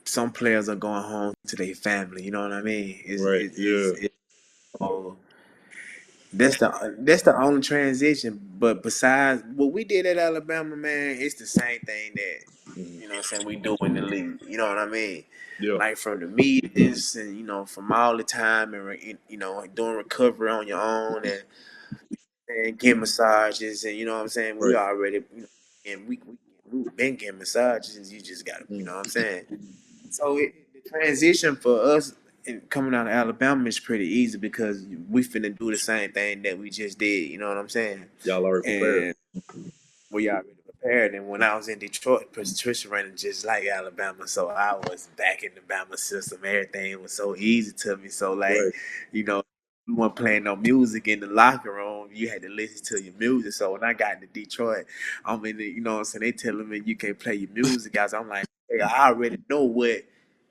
some players are going home to their family. You know what I mean? Right. Oh, that's the only transition. But besides what we did at Alabama, man, it's the same thing that you know what I'm saying we do in the league. You know what I mean? Yeah. Like from the meetings and from all the time and doing recovery on your own and getting massages and you know what I'm saying we Right. already and we've been getting massages. You just got to you know what I'm saying. So the transition for us coming out of Alabama is pretty easy because we finna do the same thing that we just did. You know what I'm saying? Y'all already prepared. And we already prepared. And when I was in Detroit, Patricia ran just like Alabama, so I was back in the Bama system. Everything was so easy to me. So we weren't playing no music in the locker room. You had to listen to your music. So when I got to Detroit, I'm in the, you know what I'm saying, they telling me you can't play your music, guys. I'm like, hey, I already know what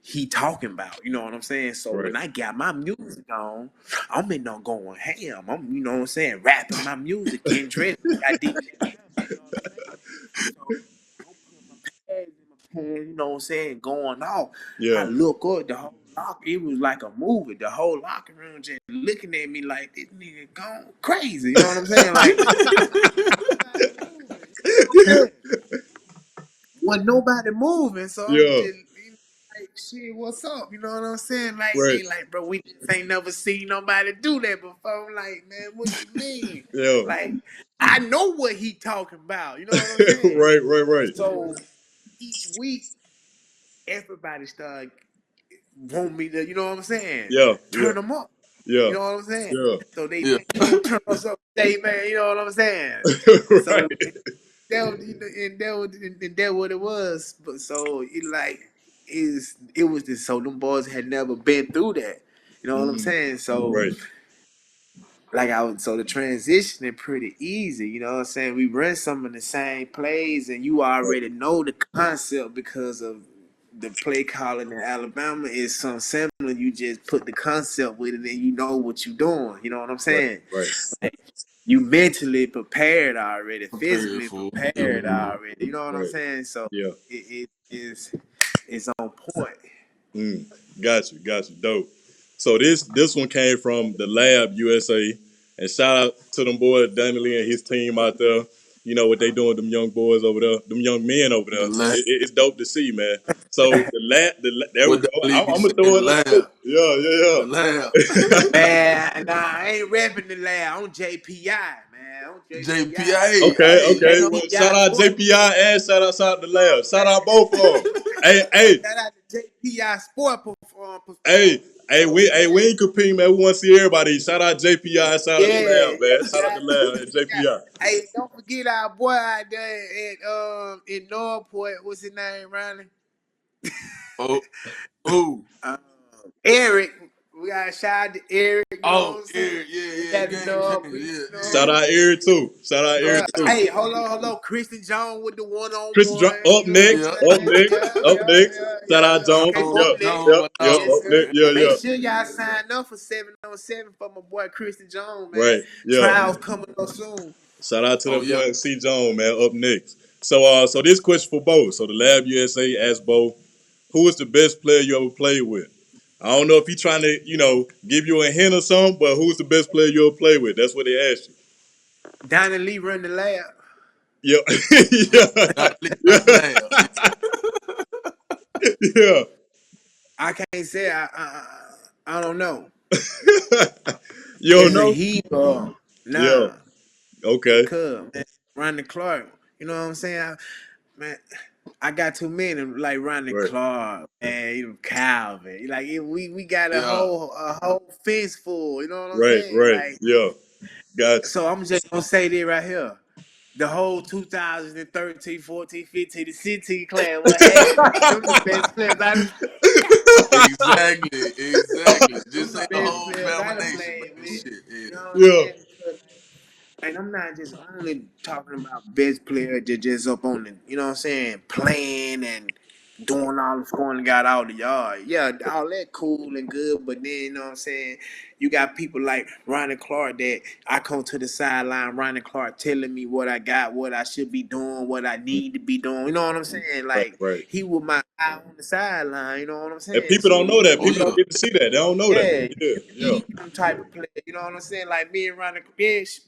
he talking about. You know what I'm saying? So when I got my music on, I'm in there going ham. I'm, you know what I'm saying, rapping my music, getting dressed. I did. So I'm putting my pads in my pants, you know what I'm saying, going off. Yeah. I look up, the whole locker, it was like a movie. The whole locker room just looking at me like this nigga gone crazy. You know what I'm saying? Like wasn't nobody moving, so I'm just like, shit, what's up? You know what I'm saying? Like they like, bro, we just ain't never seen nobody do that before. I'm like, man, what you mean? Yeah. Like, I know what he talking about. You know what I'm saying? Right. So each week, everybody start want me to, you know what I'm saying? Yeah. Turn them up. Yeah. You know what I'm saying? Yeah. So they turn us up today, man. You know what I'm saying? Right. So that what it was. But so it was this. So them boys had never been through that. You know what I'm saying? So so the transition is pretty easy. You know what I'm saying? We run some of the same plays, and you already know the concept because of the play calling in Alabama is some similar. You just put the concept with it, and you know what you're doing. You know what I'm saying? Right. Like, you mentally prepared already, physically prepared already. You know what I'm saying? So it's on point. Got you. Dope. So this one came from the Lab USA, and shout out to them boys, Danny Lee and his team out there. You know what they doing, them young boys over there, them young men over there. The lab. It's dope to see, man. So there we What go. the league be I'm gonna saying? throw The it up too. lab. The lab. Yeah. Man, nah, I ain't repping the lab. I'm JPI, man. I'm JPI. JPA. Okay. Hey. Well, JPI shout out Sport. JPI and shout out the You know what lab. I'm Shout saying? out both of them. Hey, Shout out to JPI Sport hey, You know what I'm we saying? ain't competing, man. We want to see everybody. Shout out JPI and shout out the Yeah, lab, man. Shout shout out the out to lab and JPI. JPI. Hey, don't forget our boy out there in Northport. What's his name, Ronnie? Oh, who? Eric. We got to shout out to Eric. You know Oh, what I'm saying? yeah. Got to Game know. changer. You Shout know. out Eric too. Shout out Eric too. Hey, hold on. Kristen Jones with the Christian one-on-one. up You know what I'm next. Yeah. Up saying? next. Up next. Shout out Yeah. Jones. Okay, Jones, up Yep. next. Jones, my Yes, Up dog, next. sir. man. Make Yeah. sure y'all sign up for 7-on-7 for my boy Kristen Jones, man. Right. Yeah. Trials coming up soon. Shout out to Oh, that yeah. boy C. Jones, man. Up next. So this question for Bo. So the Lab USA asked Bo, who is the best player you ever played with? I don't know if he trying to, give you a hint or something, but who's the best player you ever played with? That's what they asked you. Donnie Lee run the lab. Yeah. Not yeah. the lab. yeah. I can't say I don't know. You don't Is a know? he or Yeah. nah? Okay. Cuz man, Rodney Clark. You know what I'm saying? Man, I got too many like Rodney Right. Clark, man, even Calvin. Like we got a Yeah. whole fence full. You know what I'm Right. saying? Right. Like, Yeah. Gotcha. so I'm just gonna say this right here. The whole 2013, 14, 15, the 16 class. Well, hey, them the best players I done, Exactly. them Just the say the best whole players I Bama done Nation, played man. with. Shit, yeah. You know what I'm Yeah. saying? Because, and I'm not just only talking about best player that just up on the, you know what I'm saying, playing and doing all the scoring and got all the yard. Yeah, all that cool and good, but then, you know what I'm saying, you got people like Ronnie Clark that I come to the sideline, Ronnie Clark telling me what I got, what I should be doing, what I need to be doing. You know what I'm saying? Right. Like, Right. he was my eye on the sideline, you know what I'm And saying? people don't So, know you that. Oh, People don't yeah. get to see that. They don't know that. yeah, Yeah. Yeah. he them type of player. You know what I'm saying? Like me and Ronnie, bitch,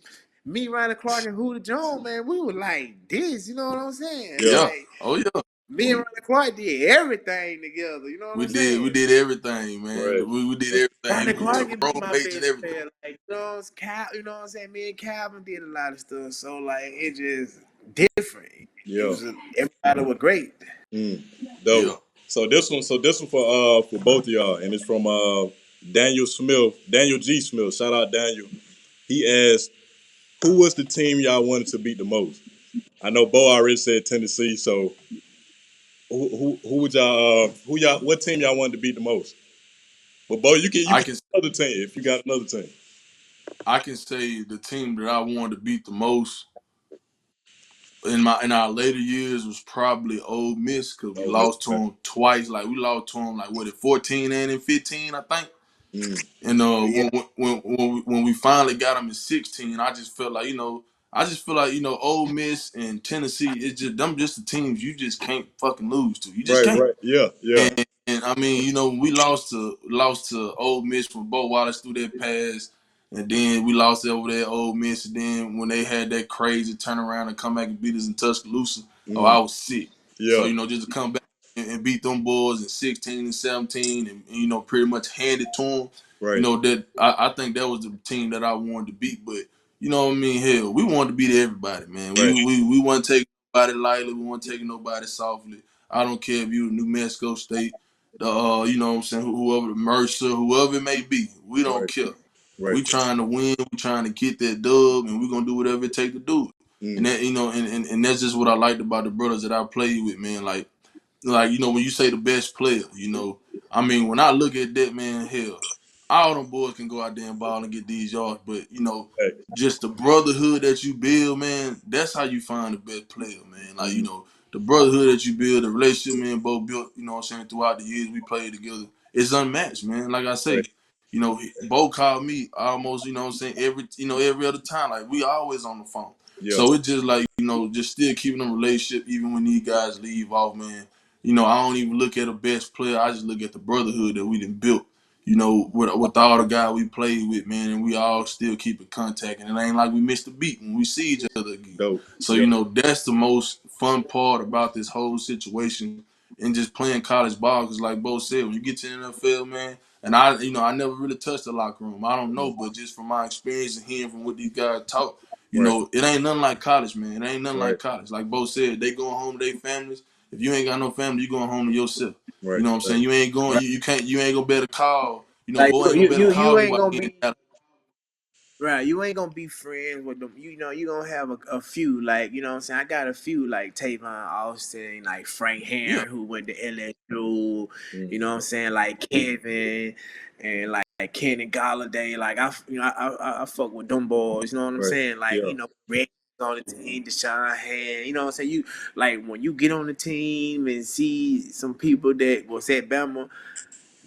me, Ronnie Clark, and Hooter Jones, man, we were like this. You know what I'm saying? Yeah. Yeah. Like Oh, yeah. me and Ronnie Clark did everything together. You know what We I'm did. We saying? did everything, man. Right. We did Ronnie everything. We Clark took can be my roommates and best everything. player. Like you know what I'm saying? Me and Calvin did a lot of stuff. So like it just different. It Yeah. was everybody was great. Dope. Yeah. So this one for both of y'all, and it's from Daniel Smith, Daniel G. Smith. Shout out Daniel. He asked, who was the team y'all wanted to beat the most? I know Bo already said Tennessee, so who would y'all what team y'all wanted to beat the most? But Bo, you I can can another team if you got another team. I can say the team that I wanted to beat the most in our later years was probably Ole Miss because we Oh, Miss lost to them twice. Like we lost to them like what at 14 and in 15, I think. And Yeah. when we finally got them in 16, I just felt like Ole Miss and Tennessee, it's just them just the teams you just can't fucking lose to. You just Right, can't. right. Yeah, yeah. And I mean, we lost to Ole Miss when Bo Wallace threw that pass, and then we lost over there Ole Miss. And then when they had that crazy turnaround and come back and beat us in Tuscaloosa, I was sick. So Yeah. just to come back and beat them boys in 16 and 17, and pretty much hand it to them. Right. That I think that was the team that I wanted to beat. But you know what I mean? Hell, we wanted to beat everybody, man. Right. We weren't taking nobody lightly. We weren't taking nobody softly. I don't care if you New Mexico State, you know what I'm saying, whoever, Mercer, whoever it may be. We don't Right. care. Right. We trying to win. We trying to get that dub, and we gonna do whatever it take to do it. And that and that's just what I liked about the brothers that I played with, man. Like when you say the best player, I mean, when I look at that, man, hell, all them boys can go out there and ball and get these yards, but Hey. just the brotherhood that you build, man, that's how you find the best player, man. Like, the brotherhood that you build, the relationship me and Bo built, you know what I'm saying, throughout the years we played together, it's unmatched, man. Like I Right. say, Bo called me almost, you know what I'm saying, every other time. Like, we always on the phone. Yeah. So it's just like, just still keeping them relationship even when these guys leave off, man. I don't even look at a best player. I just look at the brotherhood that we done built, you know, with all the guys we played with, man, and we all still keep in contact. And it ain't like we missed a beat when we see each other again. Dope. So, Yeah. you know, that's the most fun part about this whole situation and just playing college ball. Because like Bo said, when you get to the NFL, man, and I never really touched the locker room. I don't know, but just from my experience and hearing from what these guys talk, you Right. know, it ain't nothing like college, man. It ain't nothing Right. like college. Like Bo said, they going home to their families. If you ain't got no family, you going home to yourself. Right. You know what I'm saying? You ain't going. Right. You ain't gonna be able to call. You know, Like Bo ain't gonna be able to you call me ain't while gonna he in be Dallas. right. You ain't gonna be friends with them. You know, you gonna have a few, like, you know what I'm saying? I got a few like Tavon Austin, like Frank Yeah. Heron, who went to LSU, you know Mm-hmm. what I'm saying? Like Kevin and like Kenny Galladay. Like I fuck with them boys, you know what I'm Right. saying? Like, Yeah. you know, Red on the team, Deshaun Hand, you know what I'm saying? You like when you get on the team and see some people that was at Bama,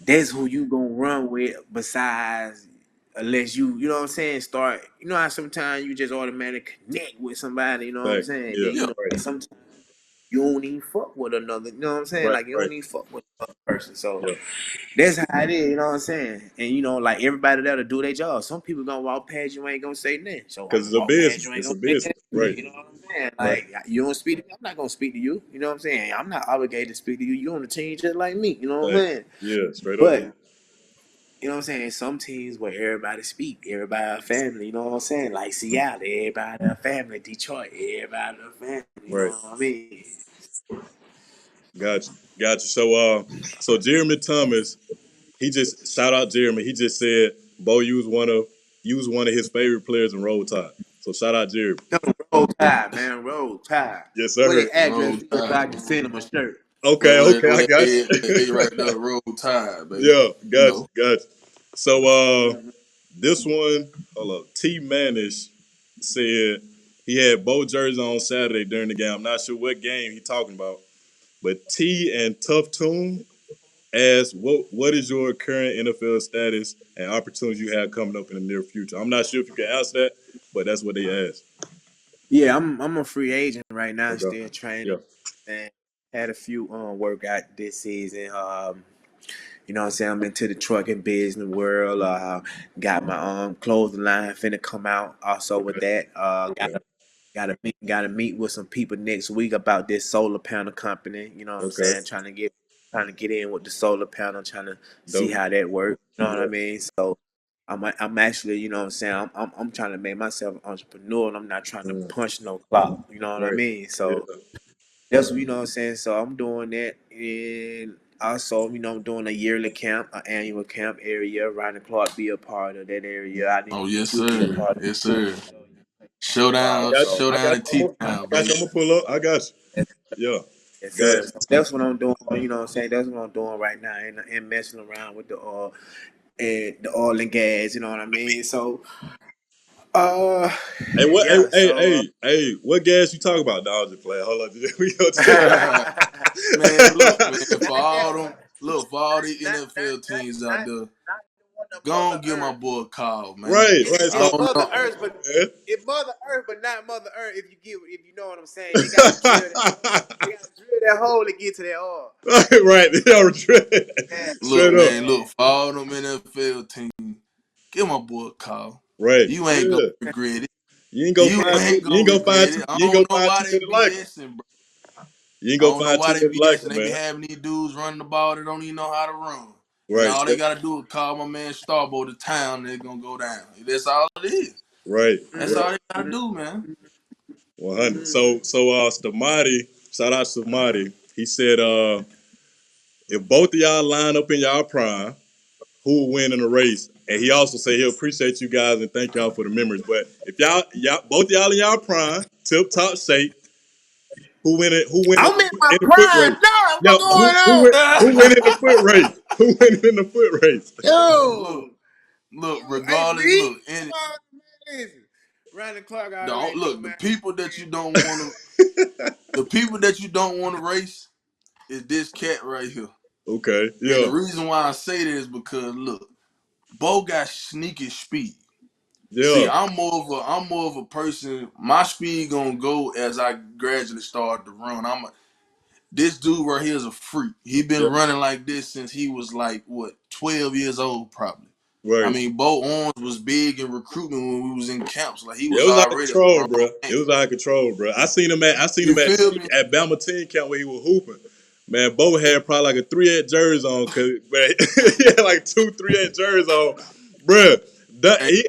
that's who you gonna run with besides unless you know what I'm saying, start, you know how sometimes you just automatically connect with somebody, you know what I'm Thanks. saying? Yeah. Then, you Yeah. know, Right. sometimes you don't even fuck with another, you know what I'm saying? Right. Like you Right. don't even fuck with another person. So Yeah. that's how it is, you know what I'm saying? And you know, like everybody that'll do their job. Some people gonna walk past you ain't gonna say nothing. So I'm Because gonna it's a walk past business. you ain't It's a gonna say business. Right. nothing. You know what I'm saying? Right. Like you don't speak to me, I'm not gonna speak to you. You know what I'm saying? I'm not obligated to speak to you. You on the team just like me, you know what I'm Thanks. saying? Yeah. Straight up. But you know what I'm saying? Some teams where everybody speak, everybody a family, you know what I'm saying? Like Seattle, everybody a family. Detroit, everybody a family, you know Right. what I mean? Gotcha. Gotcha. So Jeremy Thomas, he just shout out Jeremy. He just said Bo used one of his favorite players in Roll Tide. So shout out Jeremy. No, Roll Tide, man, Roll Tide. Yes, What sir. the address Roll is so Tide. I can send him a shirt. Okay. Go Okay. I ahead, got A you. right there, roll tide, baby. Yeah. You Gotcha. know. Gotcha. So this one, hold up. T Manish said he had Bo jersey on Saturday during the game. I'm not sure what game he talking about, but T and Tough Tune asked, what is your current NFL status and opportunities you have coming up in the near future? I'm not sure if you can answer that, but that's what they asked. Yeah, I'm a free agent right now, Okay. still training Yeah. and had a few workout this season. You know what I'm saying? I'm into the trucking business world. Got my clothing line finna come out also with Okay. that. Okay. Gotta meet with some people next week about this solar panel company. You know what I'm Okay. saying? Trying to get in with the solar panel, trying to see Dope. how that works. You know what I Right. mean? So I'm actually, you know what I'm saying? I'm trying to make myself an entrepreneur, and I'm not trying to Mm. punch no clock. You know what I Right. mean? So Yeah. that's what, you know what I'm saying. So I'm doing that, and also, you know, I'm doing a yearly camp, an annual camp area. Rodney Clark be a part of that area. I need Oh yes, you to be a sir. part of Yes, it. sir. I Showdown, got you. So I got showdown in you. T Town, I got you. baby. I'm gonna pull up. I got you. Yeah. yes, Got sir. you. So that's what I'm doing. You know what I'm saying? That's what I'm doing right now, and messing around with the oil and gas. You know what I mean? So, uh, Hey, what? Hey, yeah. hey, So, hey, hey, what gas you talking about? Nah, I'm just playing. Hold on. We gonna Man, look, man, not that one. for all the Not NFL teams out not there, not the one of go Mother on give my Earth. boy a call, man. Right, right. I It's So, don't Mother know. Earth, but man. it's Mother Earth, but not Mother Earth. If you know what I'm saying, they gotta drill that. They gotta drill that hole to get to that oil. Right, yeah, Yeah, Look, straight up. man, look, for all them NFL teams, give my boy a call. Right, You ain't gonna yeah. regret it. You ain't gonna You find yeah. too. ain't You gonna ain't gonna find regret too. it. I You ain't gonna don't know find why too they many like them. BSing, bro. You ain't I gonna don't know find why too they many like BSing. them, They be man. having these dudes running the ball that don't even know how to run. And Right, all they gotta do is call my man Starbo to town, and they're gonna go down. That's all it is. right, That's Mm-hmm. right. all they gotta do, man. 100. So, Stamati, shout out Stamati. He said, if both of y'all line up in y'all prime, who will win in the race? And he also said he'll appreciate you guys and thank y'all for the memories. But if y'all both y'all in y'all prime, tip top shape, who win it? Who win I'm in my in the foot prime. race? No, Yo, what's going on? who win in the foot race? Who win in the foot race? Look, Yo, look. hey, Regardless, me? look. And Listen, Ronnie Clark don't already know, look. man. The people that you don't want to race is this cat right here. Okay, And yeah, the reason why I say that is because look, Bo got sneaky speed. See, yeah, I'm more of a person. My speed gonna go as I gradually start to run. This dude right here is a freak. He been yeah, running like this since he was like what 12 years old, probably. Right. I mean, Bo Owens was big in recruitment when we was in camps. Like, he It was was out of already a control, grown bro. man. It was out of control, bro. I seen him You feel me? at Bama team camp where he was hooping. Man, Bo had probably like a 3-8 jersey on, cause man, he had like 2 3-8 jerseys on, bro. Hey,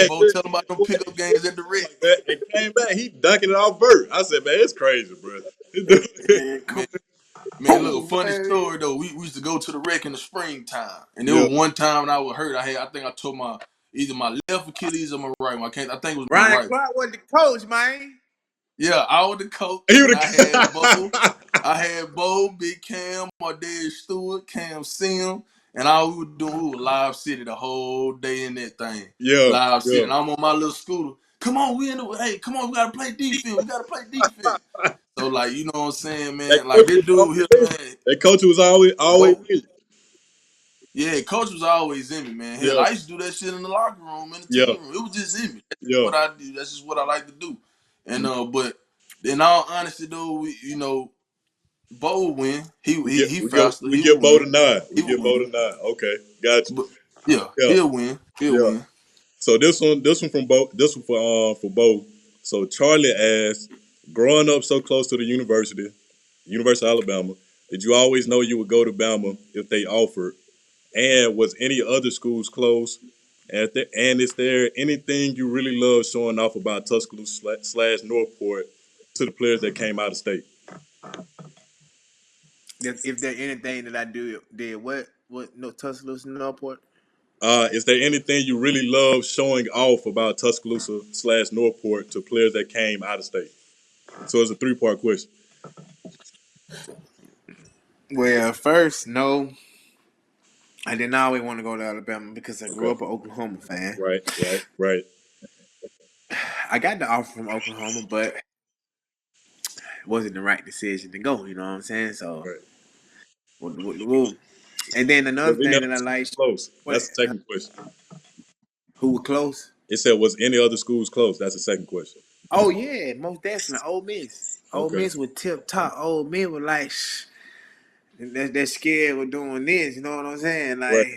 Bo, tell him about them pickup games at the Rick. Like that, and came back, he dunking it off vert. I said, man, it's crazy, bro. Man, look, funny story though. We used to go to the Rec in the springtime, and there Yeah. was one time when I was hurt. I think I tore either my left Achilles or my right one. I think it was my Ronnie right. Clark was the coach, man. Yeah, I was the coach, He and was I had Bo. I had Bo, Big Cam, my dad Stewart, Cam Sim, and all we were doing, we were live city the whole day in that thing. Yeah, Live city, yeah. and I'm on my little scooter. Come on, hey, come on, we gotta play defense. We gotta play defense. So, like, you know what I'm saying, That man? Like, coach this was dude here, always, man. that coach was always Bo, in. yeah, coach was always in me, man. Hell, Yeah, I used to do that shit in the locker room, in the yeah, team room. It was just in me. That's yeah. what I do. That's just what I like to do. And but in all honesty, though, Bo would win. He faster. We He give would Bo the win. nod. We He would give Bo the win. nod. Okay, gotcha. But yeah, Yeah, he'll win. He'll yeah. win. So this one from Bo. This one for Bo. So Charlie asked, growing up so close to the University of Alabama, did you always know you would go to Bama if they offered? And was any other schools close? And is there anything you really love showing off about Tuscaloosa / Northport to the players that came out of state? If there anything that I did what no Tuscaloosa Northport. Is there anything you really love showing off about Tuscaloosa / Northport to players that came out of state? So it's a 3-part question. Well, first, no, I didn't always want to go to Alabama because I grew Okay. up an Oklahoma fan. Right. I got the offer from Oklahoma, but it wasn't the right decision to go. You know what I'm saying? So, Right. and then another Was any thing other that I schools like, close? what, That's the second question. who were close? It said, was any other schools close? That's the second question. Oh yeah, most definitely. Ole Miss. Ole Okay. Miss was tip top. Ole Miss was like, that scared with doing this. You know what I'm saying? Right. Like,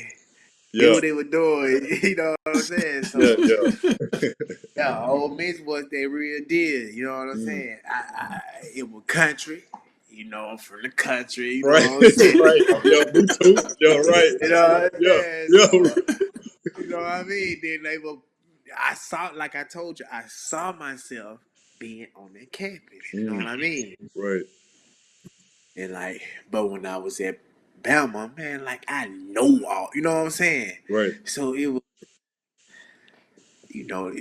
they Yeah. what they were doing. You know what I'm saying? Yeah. So Yeah. yeah, Ole Miss was their real deal. You know what I'm Mm. saying? It was country. You know, I'm from the country. You know Right. what I'm saying? Right. Yeah. Me too. Yeah. Right. You know what I'm Yeah. saying? Yeah. So, you know what I mean? Then they were. I saw, like I told you, I saw myself being on that campus. You know what I mean? Right. And like, but when I was at Bama, man, like I know all. You know what I'm saying? Right. So it was. You know,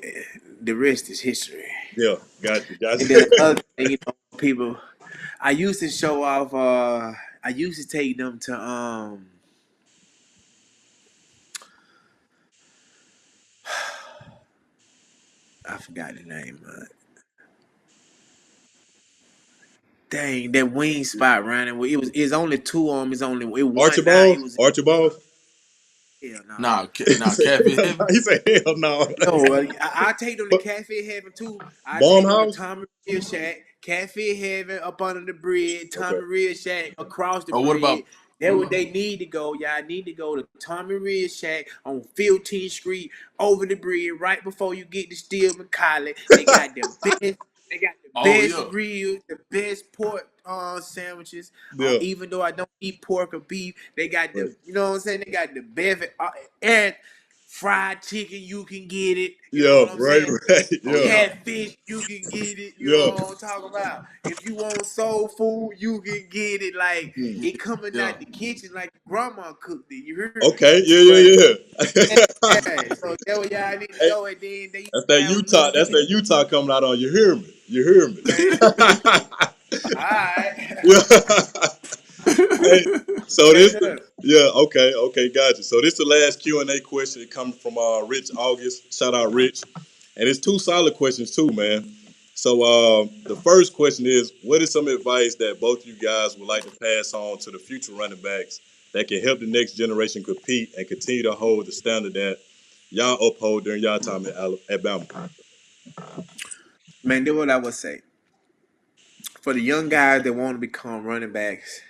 the rest is history. Yeah. Gotcha. And then another thing, you know, people, I used to show off. I used to take them to I forgot the name. Dang, that wing spot, Ryan. It's only two of them. It's only one now. It was Archibald. hell no. Nah, Cafe Heaven. He said, hell no. No, I take them to Cafe Heaven too. I take them to Farmhouse? Tommy Real Shack, Cafe Heaven up under the bridge, Tommy Okay. Real Shack across the Or what bridge. about That's what they need to go. Y'all need to go to Tommy Real Shack on 15th Street over the bridge right before you get to Stillman College. They got the best. They got the best yeah. ribs, the best pork sandwiches. Yeah. Even though I don't eat pork or beef, they got the, Right. you know what I'm saying? They got the best and fried chicken, you can get it. You know Yeah. what I'm Right. saying? Right. Yeah. Catfish, you can get it. You know Yeah. what I'm talking about? If you want soul food, you can get it. Like, it coming Yeah. out the kitchen like grandma cooked it. You heard me? Okay. But, Yeah. yeah, so that's what y'all need to Hey, go. And then they that's that have Utah. That's movie. that Utah coming out on. You hear me? You hear me? All right. Hey, so Yes, this, sir. okay, gotcha. So this is the last Q&A question. It comes from Rich August. Shout out Rich, and it's 2 solid questions too, man. So the first question is, what is some advice that both you guys would like to pass on to the future running backs that can help the next generation compete and continue to hold the standard that y'all uphold during y'all time at Bama? Man, that's what I would say. For the young guys that want to become running backs,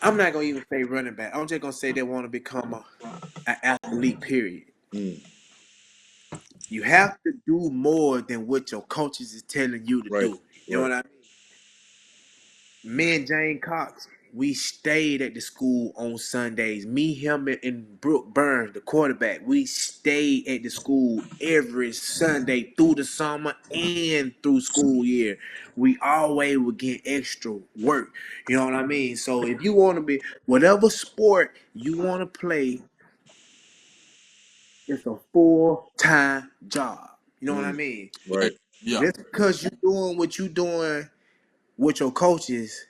I'm not gonna even say running back. I'm just gonna say they want to become an athlete. Period. You have to do more than what your coaches is telling you to Right. do. You know what I mean? Me and Jane Cox, we stayed at the school on Sundays. Me, him, and Brooke Burns, the quarterback, we stayed at the school every Sunday through the summer and through school year. We always would get extra work. You know what I mean? So if you want to be whatever sport you want to play, it's a full-time job. You know what I mean? Right. Yeah. Just because you're doing what you're doing with your coaches,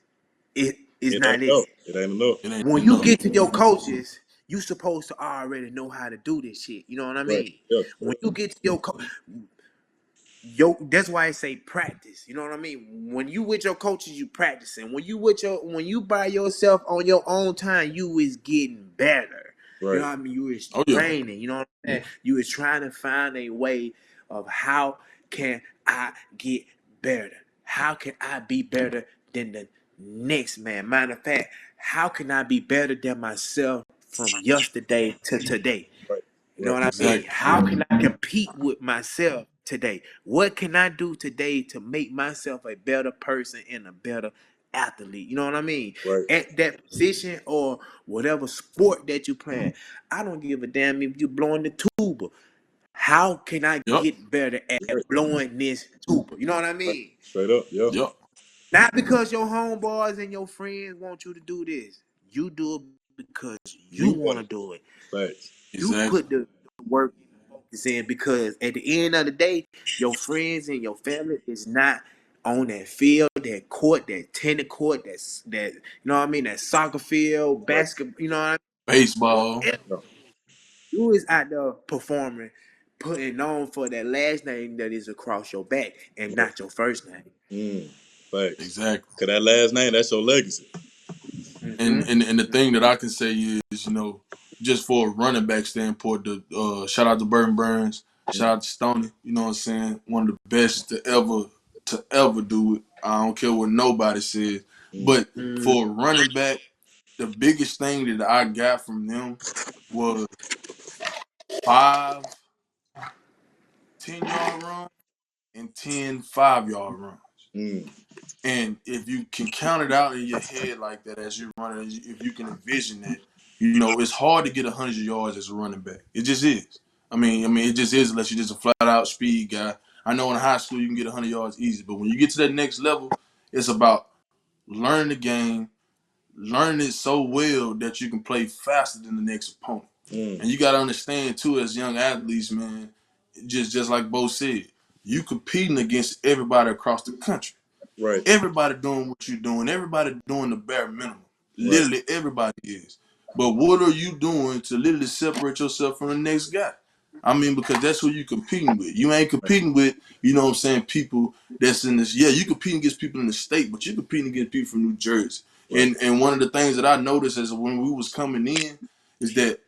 it is It not ain't it. enough. It ain't enough. It ain't When you enough. get to your coaches, you supposed to already know how to do this shit. You know what I Right. mean? Yeah. When you get to your that's why I say practice. You know what I mean? When you with your coaches, you practicing. When you by yourself on your own time, you is getting better. You know Right. what I mean? You is Oh yeah. training. You know what I'm saying? You is trying to find a way of how can I get better? How can I be better than the next man? Matter of fact, how can I be better than myself from yesterday to today? Right. You know Right. what I mean? Exactly. How can I compete with myself today? What can I do today to make myself a better person and a better athlete? You know what I mean? Right. At that position or whatever sport that you playing, I don't give a damn if you blowing the tuba. How can I Yep. get better Right. at blowing this tuba? You know what I Right. mean? Straight up. Yeah. Yep. Not because your homeboys and your friends want you to do this. You do it because you You want want to it. do it. Facts. You Exactly. put the work and the focus in because at the end of the day, your friends and your family is not on that field, that court, that tennis court, that you know what I mean, that soccer field, Right. basketball, you know what Baseball. I mean? No. You is out there performing, putting on for that last name that is across your back and Right. not your first name. Facts. Exactly. Cause that last name, that's your legacy. And, Mm-hmm. and and the thing that I can say is, just for a running back standpoint, the shout out to Burton Burns, shout out to Stoney. You know what I'm saying? One of the best to ever do it. I don't care what nobody says. But for a running back, the biggest thing that I got from them was 5 10-yard runs and 10 5-yard runs. And if you can count it out in your head like that as you're running, if you can envision that, it's hard to get 100 yards as a running back. It just is. It just is unless you're just a flat out speed guy. I know in high school you can get 100 yards easy, but when you get to that next level, it's about learning the game, learning it so well that you can play faster than the next opponent. And you got to understand too, as young athletes, man, just like Bo said, you competing against everybody across the country. Right. Everybody doing what you're doing. Everybody doing the bare minimum. Right. Literally everybody is. But what are you doing to literally separate yourself from the next guy? Because that's who you competing with. You ain't competing with, people that's in this. Yeah, you competing against people in the state, but you competing against people from New Jersey. Right. And one of the things that I noticed is when we was coming in is that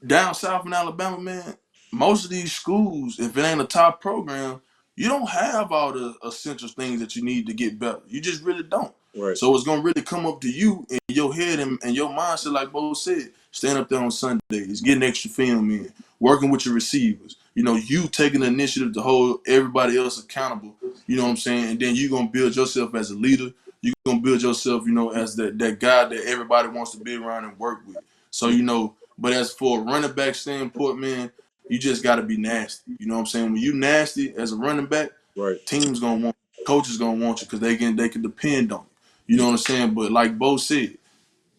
down south in Alabama, man, most of these schools, if it ain't a top program, you don't have all the essential things that you need to get better. You just really don't. Right. So it's gonna really come up to you in your head and your mindset, like Bo said, stand up there on Sundays, getting extra film in, working with your receivers. You taking the initiative to hold everybody else accountable. You know what I'm saying? And then you're gonna build yourself as a leader. You're gonna build yourself, as that guy that everybody wants to be around and work with. So but as for a running back standpoint, man, you just got to be nasty. You know what I'm saying? When you nasty as a running back, Right. teams gonna want you, coaches gonna want you because they can depend on you. You know what I'm saying? But like Bo said,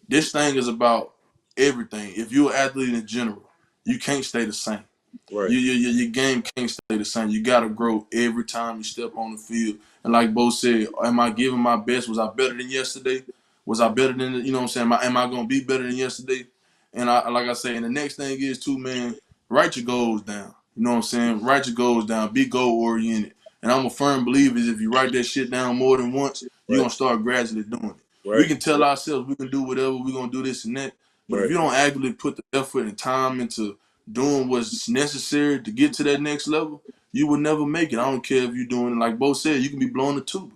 this thing is about everything. If you're an athlete in general, you can't stay the same. Right. Your game can't stay the same. You got to grow every time you step on the field. And like Bo said, am I giving my best? Was I better than yesterday? Was I better than, you know what I'm saying? Am I going to be better than yesterday? And like I say, and the next thing is too, man, write your goals down. You know what I'm saying? Write your goals down. Be goal oriented. And I'm a firm believer is if you write that shit down more than once, you're going to start gradually doing it. We Right. can tell ourselves we can do whatever, we're going to do this and that. But if Right. you don't actively put the effort and time into doing what's necessary to get to that next level, you will never make it. I don't care if you're doing it like Bo said, you can be blowing the tuba.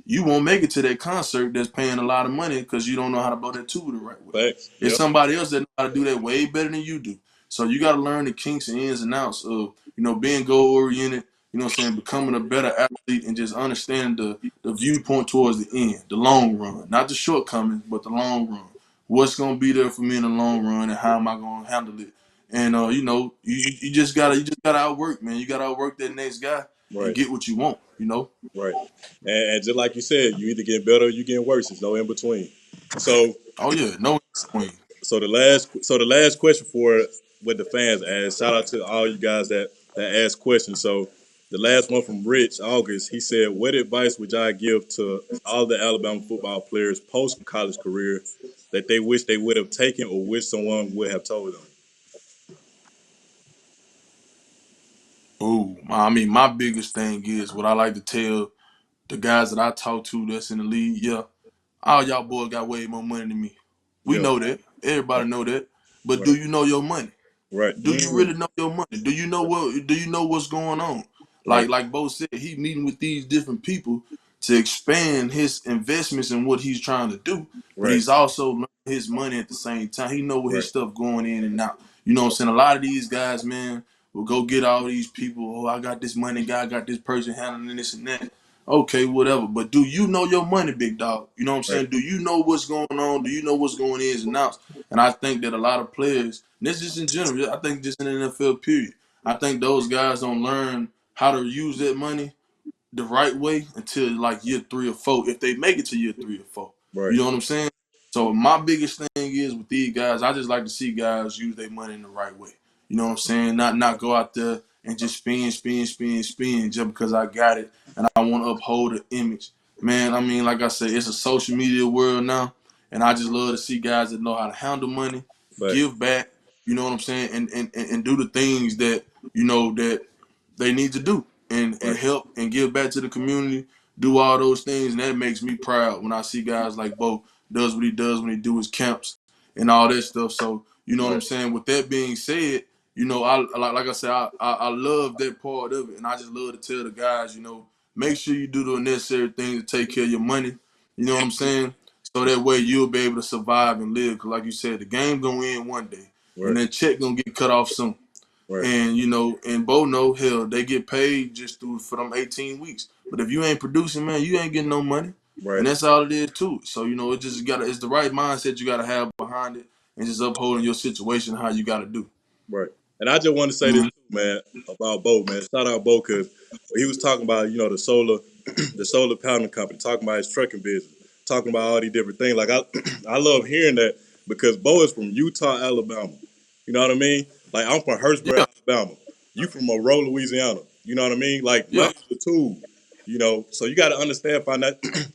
you won't make it to that concert that's paying a lot of money because you don't know how to blow that tuba the right way. Thanks. It's somebody else that know how to do that way better than you do. So you got to learn the kinks and ins and outs of, being goal oriented, becoming a better athlete and just understanding the viewpoint towards the end, the long run, not the shortcomings, but the long run. What's going to be there for me in the long run and how am I going to handle it? And, you just got to outwork, man. You got to outwork that next guy and get what you want, Right. And just like you said, you either get better or you get worse. There's no in between. So, oh yeah, no in between. So the last question for what the fans asked. Shout out to all you guys that asked questions. So the last one from Rich August, he said, "What advice would y'all give to all the Alabama football players post college career that they wish they would have taken or wish someone would have told them?" Oh, I mean, my biggest thing is what I like to tell the guys that I talk to that's in the league. Yeah, all y'all boys got way more money than me. We know that. Everybody know that. But do you know your money? Right. Do you really know your money? Do you know what's going on? Like Bo said, he meeting with these different people to expand his investments in what he's trying to do. But he's also learning his money at the same time. He know what his stuff going in and out. You know what I'm saying? A lot of these guys, man, will go get all these people. Oh, I got this money guy, I got this person handling this and that. Okay, whatever. But do you know your money, big dog? You know what I'm saying? Do you know what's going on? Do you know what's going in and out? And I think that a lot of players, and this is in general, I think just in the NFL period, I think those guys don't learn how to use that money the right way until like year 3 or 4, if they make it to year 3 or 4. You know what I'm saying? So my biggest thing is with these guys, I just like to see guys use their money in the right way. You know what I'm saying? Not go out there and just spend just because I got it and I want to uphold an image. Man, I mean, like I said, it's a social media world now, and I just love to see guys that know how to handle money, give back, you know what I'm saying, and do the things that, that they need to do and help and give back to the community, do all those things, and that makes me proud when I see guys like Bo does what he does when he do his camps and all that stuff. So, you know what I'm saying? With that being said, I like I said, I love that part of it, and I just love to tell the guys, make sure you do the necessary things to take care of your money. You know what I'm saying? So that way you'll be able to survive and live. Because like you said, the game gonna end one day, and that check gonna get cut off soon. And and Bo know, hell, they get paid just for them 18 weeks. But if you ain't producing, man, you ain't getting no money. And that's all it is too. So, it just it's the right mindset you gotta have behind it and just upholding your situation how you gotta do. Right. And I just want to say this too, man, about Bo, man. Shout out Bo, because he was talking about, the solar the solar panel company, talking about his trucking business, talking about all these different things. Like I love hearing that because Bo is from Utah, Alabama. You know what I mean? Like I'm from Hurtsburg, Alabama. You from Monroe, Louisiana. You know what I mean? Like money's the tool. So you got to understand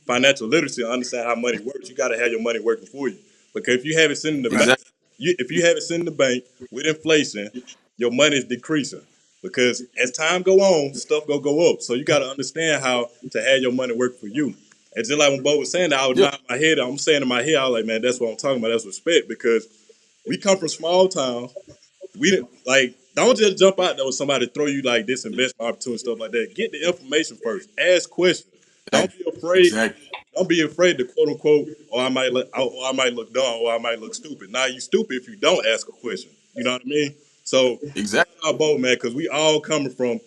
financial literacy, understand how money works. You got to have your money working for you. Because if you have it sitting in the bank, if you have it sitting in the bank with inflation, your money is decreasing. Because as time go on, stuff go up. So you got to understand how to have your money work for you. And just like when Bo was saying that, I was nodding my head. I'm saying in my head, I was like, man, that's what I'm talking about. That's respect. Because we come from small towns. We didn't don't just jump out there with somebody throw you like this investment opportunity and stuff like that. Get the information first. Ask questions. Don't be afraid. Don't be afraid to quote unquote, I might look dumb, or I might look stupid. Now you stupid if you don't ask a question. You know what I mean? So exactly, our boat, man, because we all coming from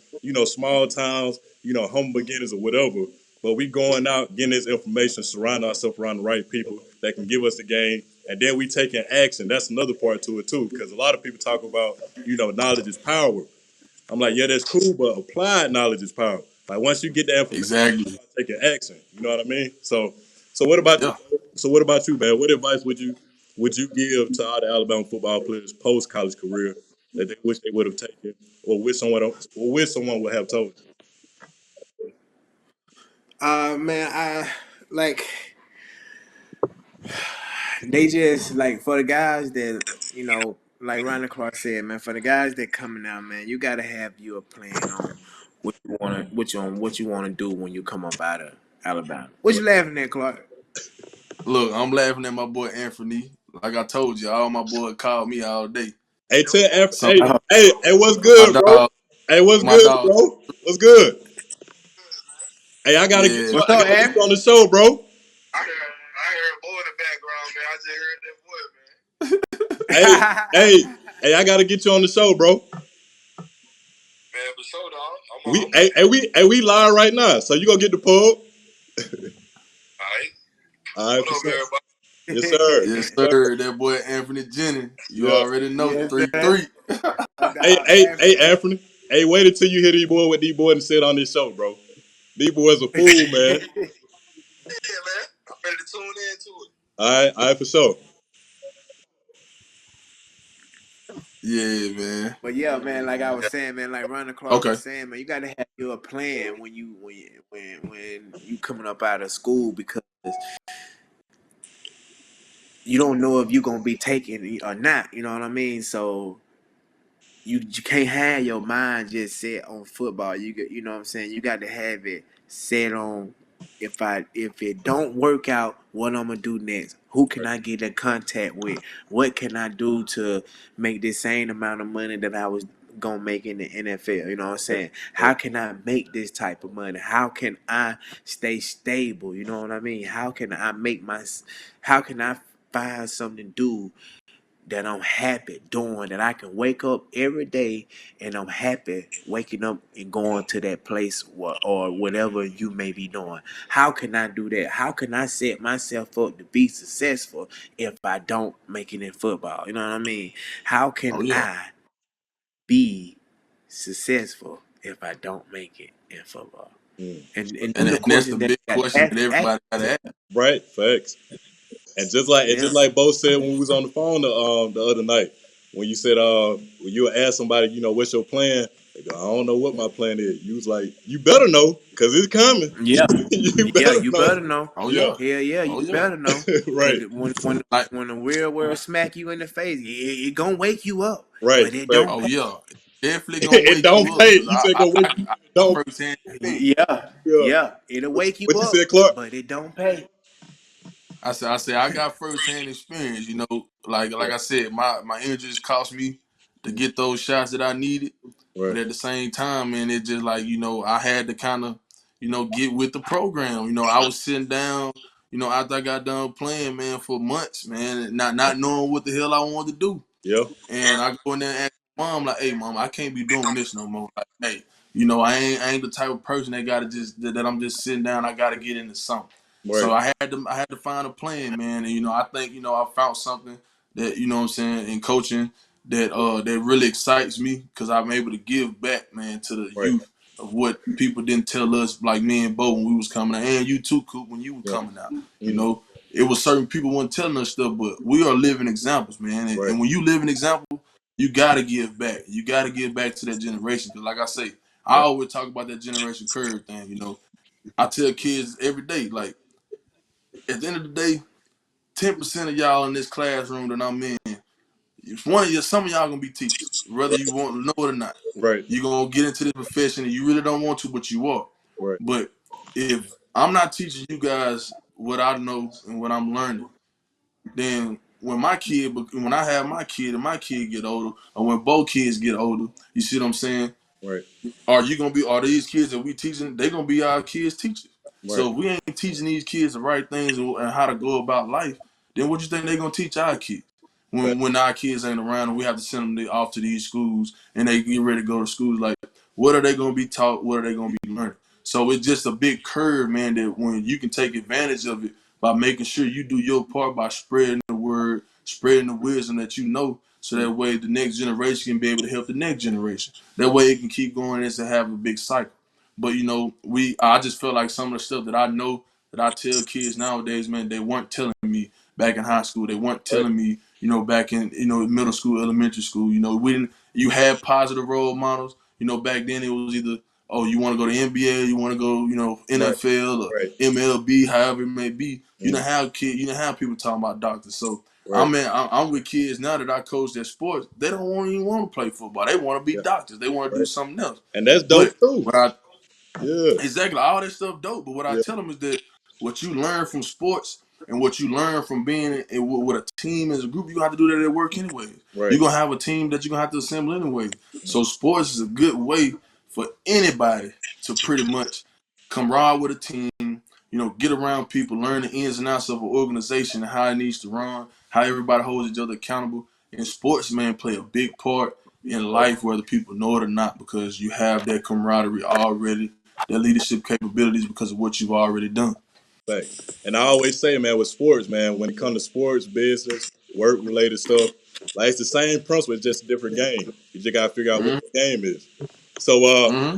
small towns, humble beginnings or whatever. But we going out getting this information, surrounding ourselves around the right people that can give us the game, and then we taking action. That's another part to it too, because a lot of people talk about knowledge is power. I'm like, yeah, that's cool, but applied knowledge is power. Like once you get the information, you taking action. You know what I mean? So what about what about you, man? What advice would you give to all the Alabama football players post college career that they wish they would have taken, or wish someone would have told you? Man, I like they just like for the guys that like Ronnie Clark said, man. For the guys that coming out, man, you gotta have your plan on what you wanna do when you come up out of Alabama. What you laughing at, Clark? Look, I'm laughing at my boy Anthony. Like I told you, all my boys call me all day. Hey, hey, what's good, bro? Hey, what's good, bro? What's good? Hey, I gotta get Yeah. you. What's I up, gotta get you Aaron? on the show, bro. I heard a boy in the background, man. I just heard that boy, Hey, hey, I gotta get you on the show, bro. man. For sure, dog. We live right now, so you gonna get the pub. All right. All right, What for up, sure. everybody? Yes, sir. Yes, sir. That boy Anthony Jennings. You Yeah. already know Yes, sir. 3-3. No Hey, doubt, hey, Anthony. Anthony. Hey, wait until you hear these boys what these boys done said on this show, bro. These boys a fool, man. Yeah, man. I'm ready to tune in to it. All right, for sure. Yeah, man. But yeah, man, like I was saying, man, like Ronnie Clark Okay. was saying, man, you gotta have your plan when you coming up out of school, because you don't know if you're gonna be taken or not. You know what I mean? So you can't have your mind just set on football. You know what I'm saying? You got to have it set on, if it don't work out, what I'm gonna do next? Who can I get in contact with? What can I do to make the same amount of money that I was gonna make in the NFL? You know what I'm saying? How can I make this type of money? How can I stay stable? You know what I mean? How can I find something to do that I'm happy doing, that I can wake up every day and I'm happy waking up and going to that place, or whatever you may be doing? How can I do that? How can I set myself up to be successful if I don't make it in football? You know what I mean? How can Oh yeah. I be successful if I don't make it in football? And them the And that's the questions that big you got to question ask, that everybody gotta ask. Right, facts. And just Yeah. like Bo said when we was on the phone the other night, when you said when you ask somebody, what's your plan? They go, I don't know what my plan is. You was like, you better know, because it's coming. Yeah. You Yeah, better you know. better know. Oh Yeah. yeah. Hell yeah, you Oh yeah. better know. Right. Cause Like, when the real world smack you in the face, it gonna wake you up, Right. but it Fact. don't oh pay. yeah. Definitely gonna It wake don't you up. pay. Cause You said go wake you. I It got don't. first hand experience. Yeah, Yeah. yeah, it'll wake you What you up, said, Clark? but it don't pay. I said I got first hand experience, like I said, my injuries cost me to get those shots that I needed. But Right. at the same time, man, it just like, I had to kind of, get with the program. I was sitting down, after I got done playing, man, for months, man, and not knowing what the hell I wanted to do. Yeah. And I go in there and ask mom, like, hey, mom, I can't be doing this no more. Like, hey, I ain't the type of person that gotta that I'm just sitting down. I gotta get into something. Right. So I had to find a plan, man. And I think I found something that what I'm saying, in coaching, that really excites me, because I'm able to give back, man, to the Right. youth of what people didn't tell us, like me and Bo when we was coming out, and you too, Coop, when you were Yeah. coming out. Mm. It was certain people weren't telling us stuff, but we are living examples, man. And, Right. and when you live an example, you gotta give back. You gotta give back to that generation. Because, like I say, I Right. always talk about that generation curve thing. I tell kids every day, like, at the end of the day, 10% of y'all in this classroom that I'm in, if some of y'all gonna be teachers, whether you want to know it or not. Right. You're gonna get into this profession and you really don't want to, but you are. Right. But if I'm not teaching you guys what I know and what I'm learning, then when I have my kid and my kid get older, or when both kids get older, you see what I'm saying? Right. Are these kids that we teaching, they gonna be our kids' teachers. Right. So if we ain't teaching these kids the right things and how to go about life, then what you think they gonna teach our kids? Fact. When our kids ain't around and we have to send them off to these schools and they get ready to go to schools, like, what are they gonna be taught? What are they gonna be learning? So it's just a big curve, man, that when you can take advantage of it by making sure you do your part by spreading the word, spreading the wisdom that you know, so that way the next generation can be able to help the next generation. That way it can keep going and to have a big cycle. But I just feel like some of the stuff that I know that I tell kids nowadays, man, they weren't telling me back in high school. They weren't Right. telling me, back in middle school, elementary school. We didn't. You had positive role models. Back then it was either, oh, you want to go to NBA, you want to go Right. NFL or Right. MLB, however it may be. You Mm. didn't have kids. You didn't have people talking about doctors. So Right. I'm with kids now that I coach their sports. They don't even want to play football. They want to be Yeah. doctors. They want to do Right. something else. And that's dope But too. what I Yeah. exactly, all that stuff dope. But what I Yeah. tell them is that what you learn from sports and what you learn from being with a team as a group, you gonna have to do that at work anyway. Right. You're gonna have a team that you're gonna have to assemble anyway. So sports is a good way for anybody to pretty much come ride with a team, get around people, learn the ins and outs of an organization and how it needs to run, how everybody holds each other accountable. And sports, man, play a big part in life, whether people know it or not, because you have that camaraderie already, that leadership capabilities because of what you've already done. Right. And I always say, man, with sports, man, when it comes to sports, business, work-related stuff, like it's the same principle, it's just a different game. You just gotta figure out what the game is. So,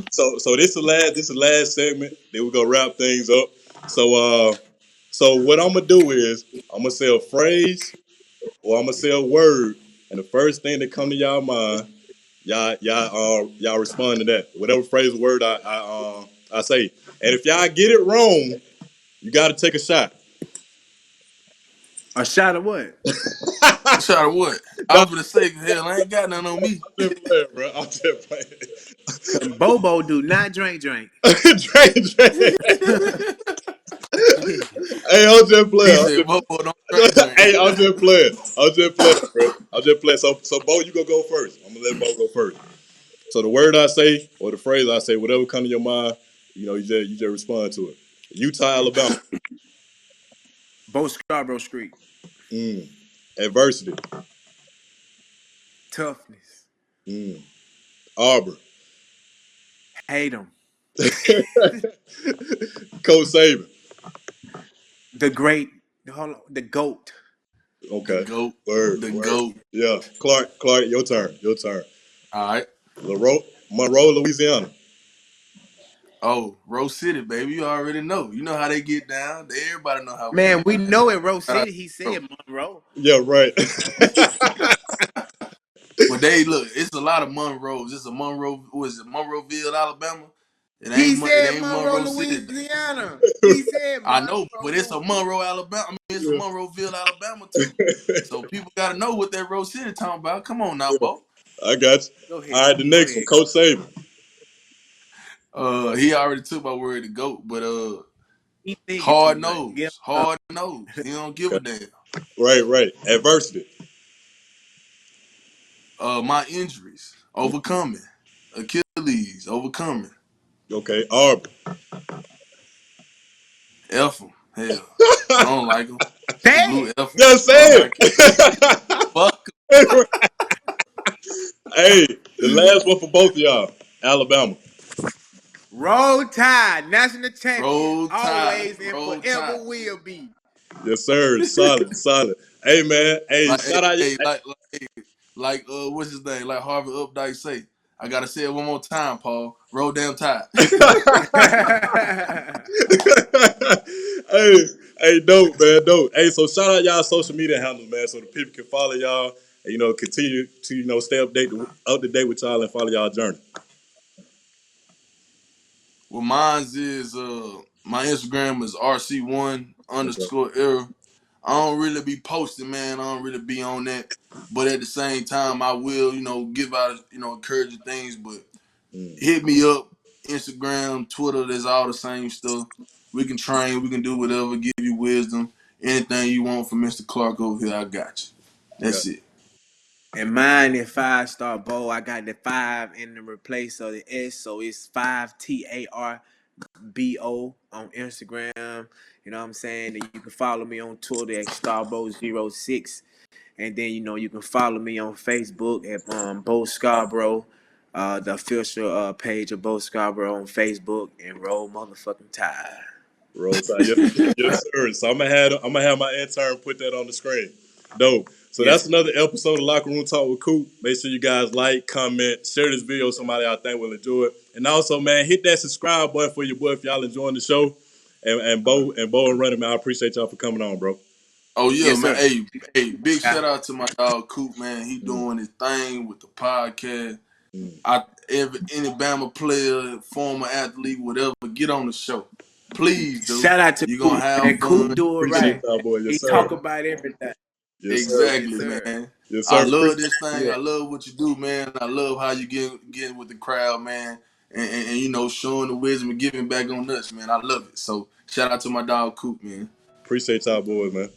so this is the last segment. Then we're gonna wrap things up. So what I'm gonna do is I'm gonna say a phrase or I'm gonna say a word, and the first thing that come to y'all mind, y'all respond to that. Whatever phrase or word I say, and if y'all get it wrong, you got to take a shot. A shot of what? A shot of what? I was gonna say, hell, I ain't got nothing on me. I'm just playing, bro. I'm just playing. Bobo do not drink. drink. Hey, I'm just playing. He said, Bobo don't drink. Hey, I'm just playing. Bro. I'm just playing. So Bo, you gonna go first. I'm gonna let Bo go first. So the word I say or the phrase I say, whatever comes to your mind, you just respond to it. Utah, Alabama. Bo Scarbrough Street. Adversity. Toughness. Arbor. Hate him. Coach Saban. The great. The GOAT. Okay. The GOAT. Word. GOAT. Yeah. Clark, your turn. All right. Monroe, Louisiana. Oh, Rose City, baby. You already know. You know how they get down. Everybody know how Man, we know in down. Rose City, he said Monroe. Yeah, right. Well, look, it's a lot of Monroes. It's a Monroe, Monroeville, Alabama. It ain't Monroe, City. Louisiana. He said I know, but it's a Monroe, Alabama. I mean, it's a Monroeville, Alabama, too. So people got to know what that Rose City talking about. Come on now, Bo. I got you. Go ahead. All right, the next one, Coach Saban. He already took my word to go, but hard nose. He don't give a damn. Right. Adversity. My injuries, overcoming. Achilles, overcoming. Okay, Arbor. F them. Hell, I don't like them. Damn. Just say it. Fuck. Hey, the last one for both of y'all. Alabama. Roll Tide, national champion. Roll Tide. Always and forever will be. Yes, sir. Solid. Hey, man. Hey, shout out. Like what's his name? Like Harvey Updike say. I gotta say it one more time, Paul. Roll damn Tide. Hey, dope, man, dope. Hey, so shout out y'all social media handles, man, so the people can follow y'all and continue to stay up to date with y'all and follow y'all journey. Well, mine's is my Instagram is RC1_era. I don't really be posting, man. I don't really be on that. But at the same time, I will, give out, encouraging things. But hit me up, Instagram, Twitter, there's all the same stuff. We can train, we can do whatever, give you wisdom. Anything you want from Mr. Clark over here, I got you. That's it. And mine is 5-star Bo. I got the 5 in the replace of the S, so it's 5TARBO on Instagram. You know what I'm saying? And you can follow me on Twitter at Starbo06. And then you can follow me on Facebook at Bo Scarbrough, the official page of Bo Scarbrough on Facebook, and Roll Motherfucking Tide. Roll Tide, yes, sir. So I'm gonna have my intern put that on the screen. Dope. So that's another episode of Locker Room Talk with Coop. Make sure you guys like, comment, share this video with somebody I think will enjoy it. And also, man, hit that subscribe button for your boy if y'all enjoying the show. And Bo and Ronnie, man, I appreciate y'all for coming on, bro. Oh yeah, man. Hey, big shout out to my dog Coop, man. He doing his thing with the podcast. Any Bama player, former athlete, whatever, get on the show. Please, dude. Shout out to you gonna Coop. have and fun. Coop do it right. He talk about everything. Yes, exactly, sir. man. Yes, sir. I love this thing. I love what you do, man. I love how you get with the crowd, man. And showing the wisdom and giving back on us, man. I love it. So shout out to my dog Coop, man. Appreciate y'all boys, man.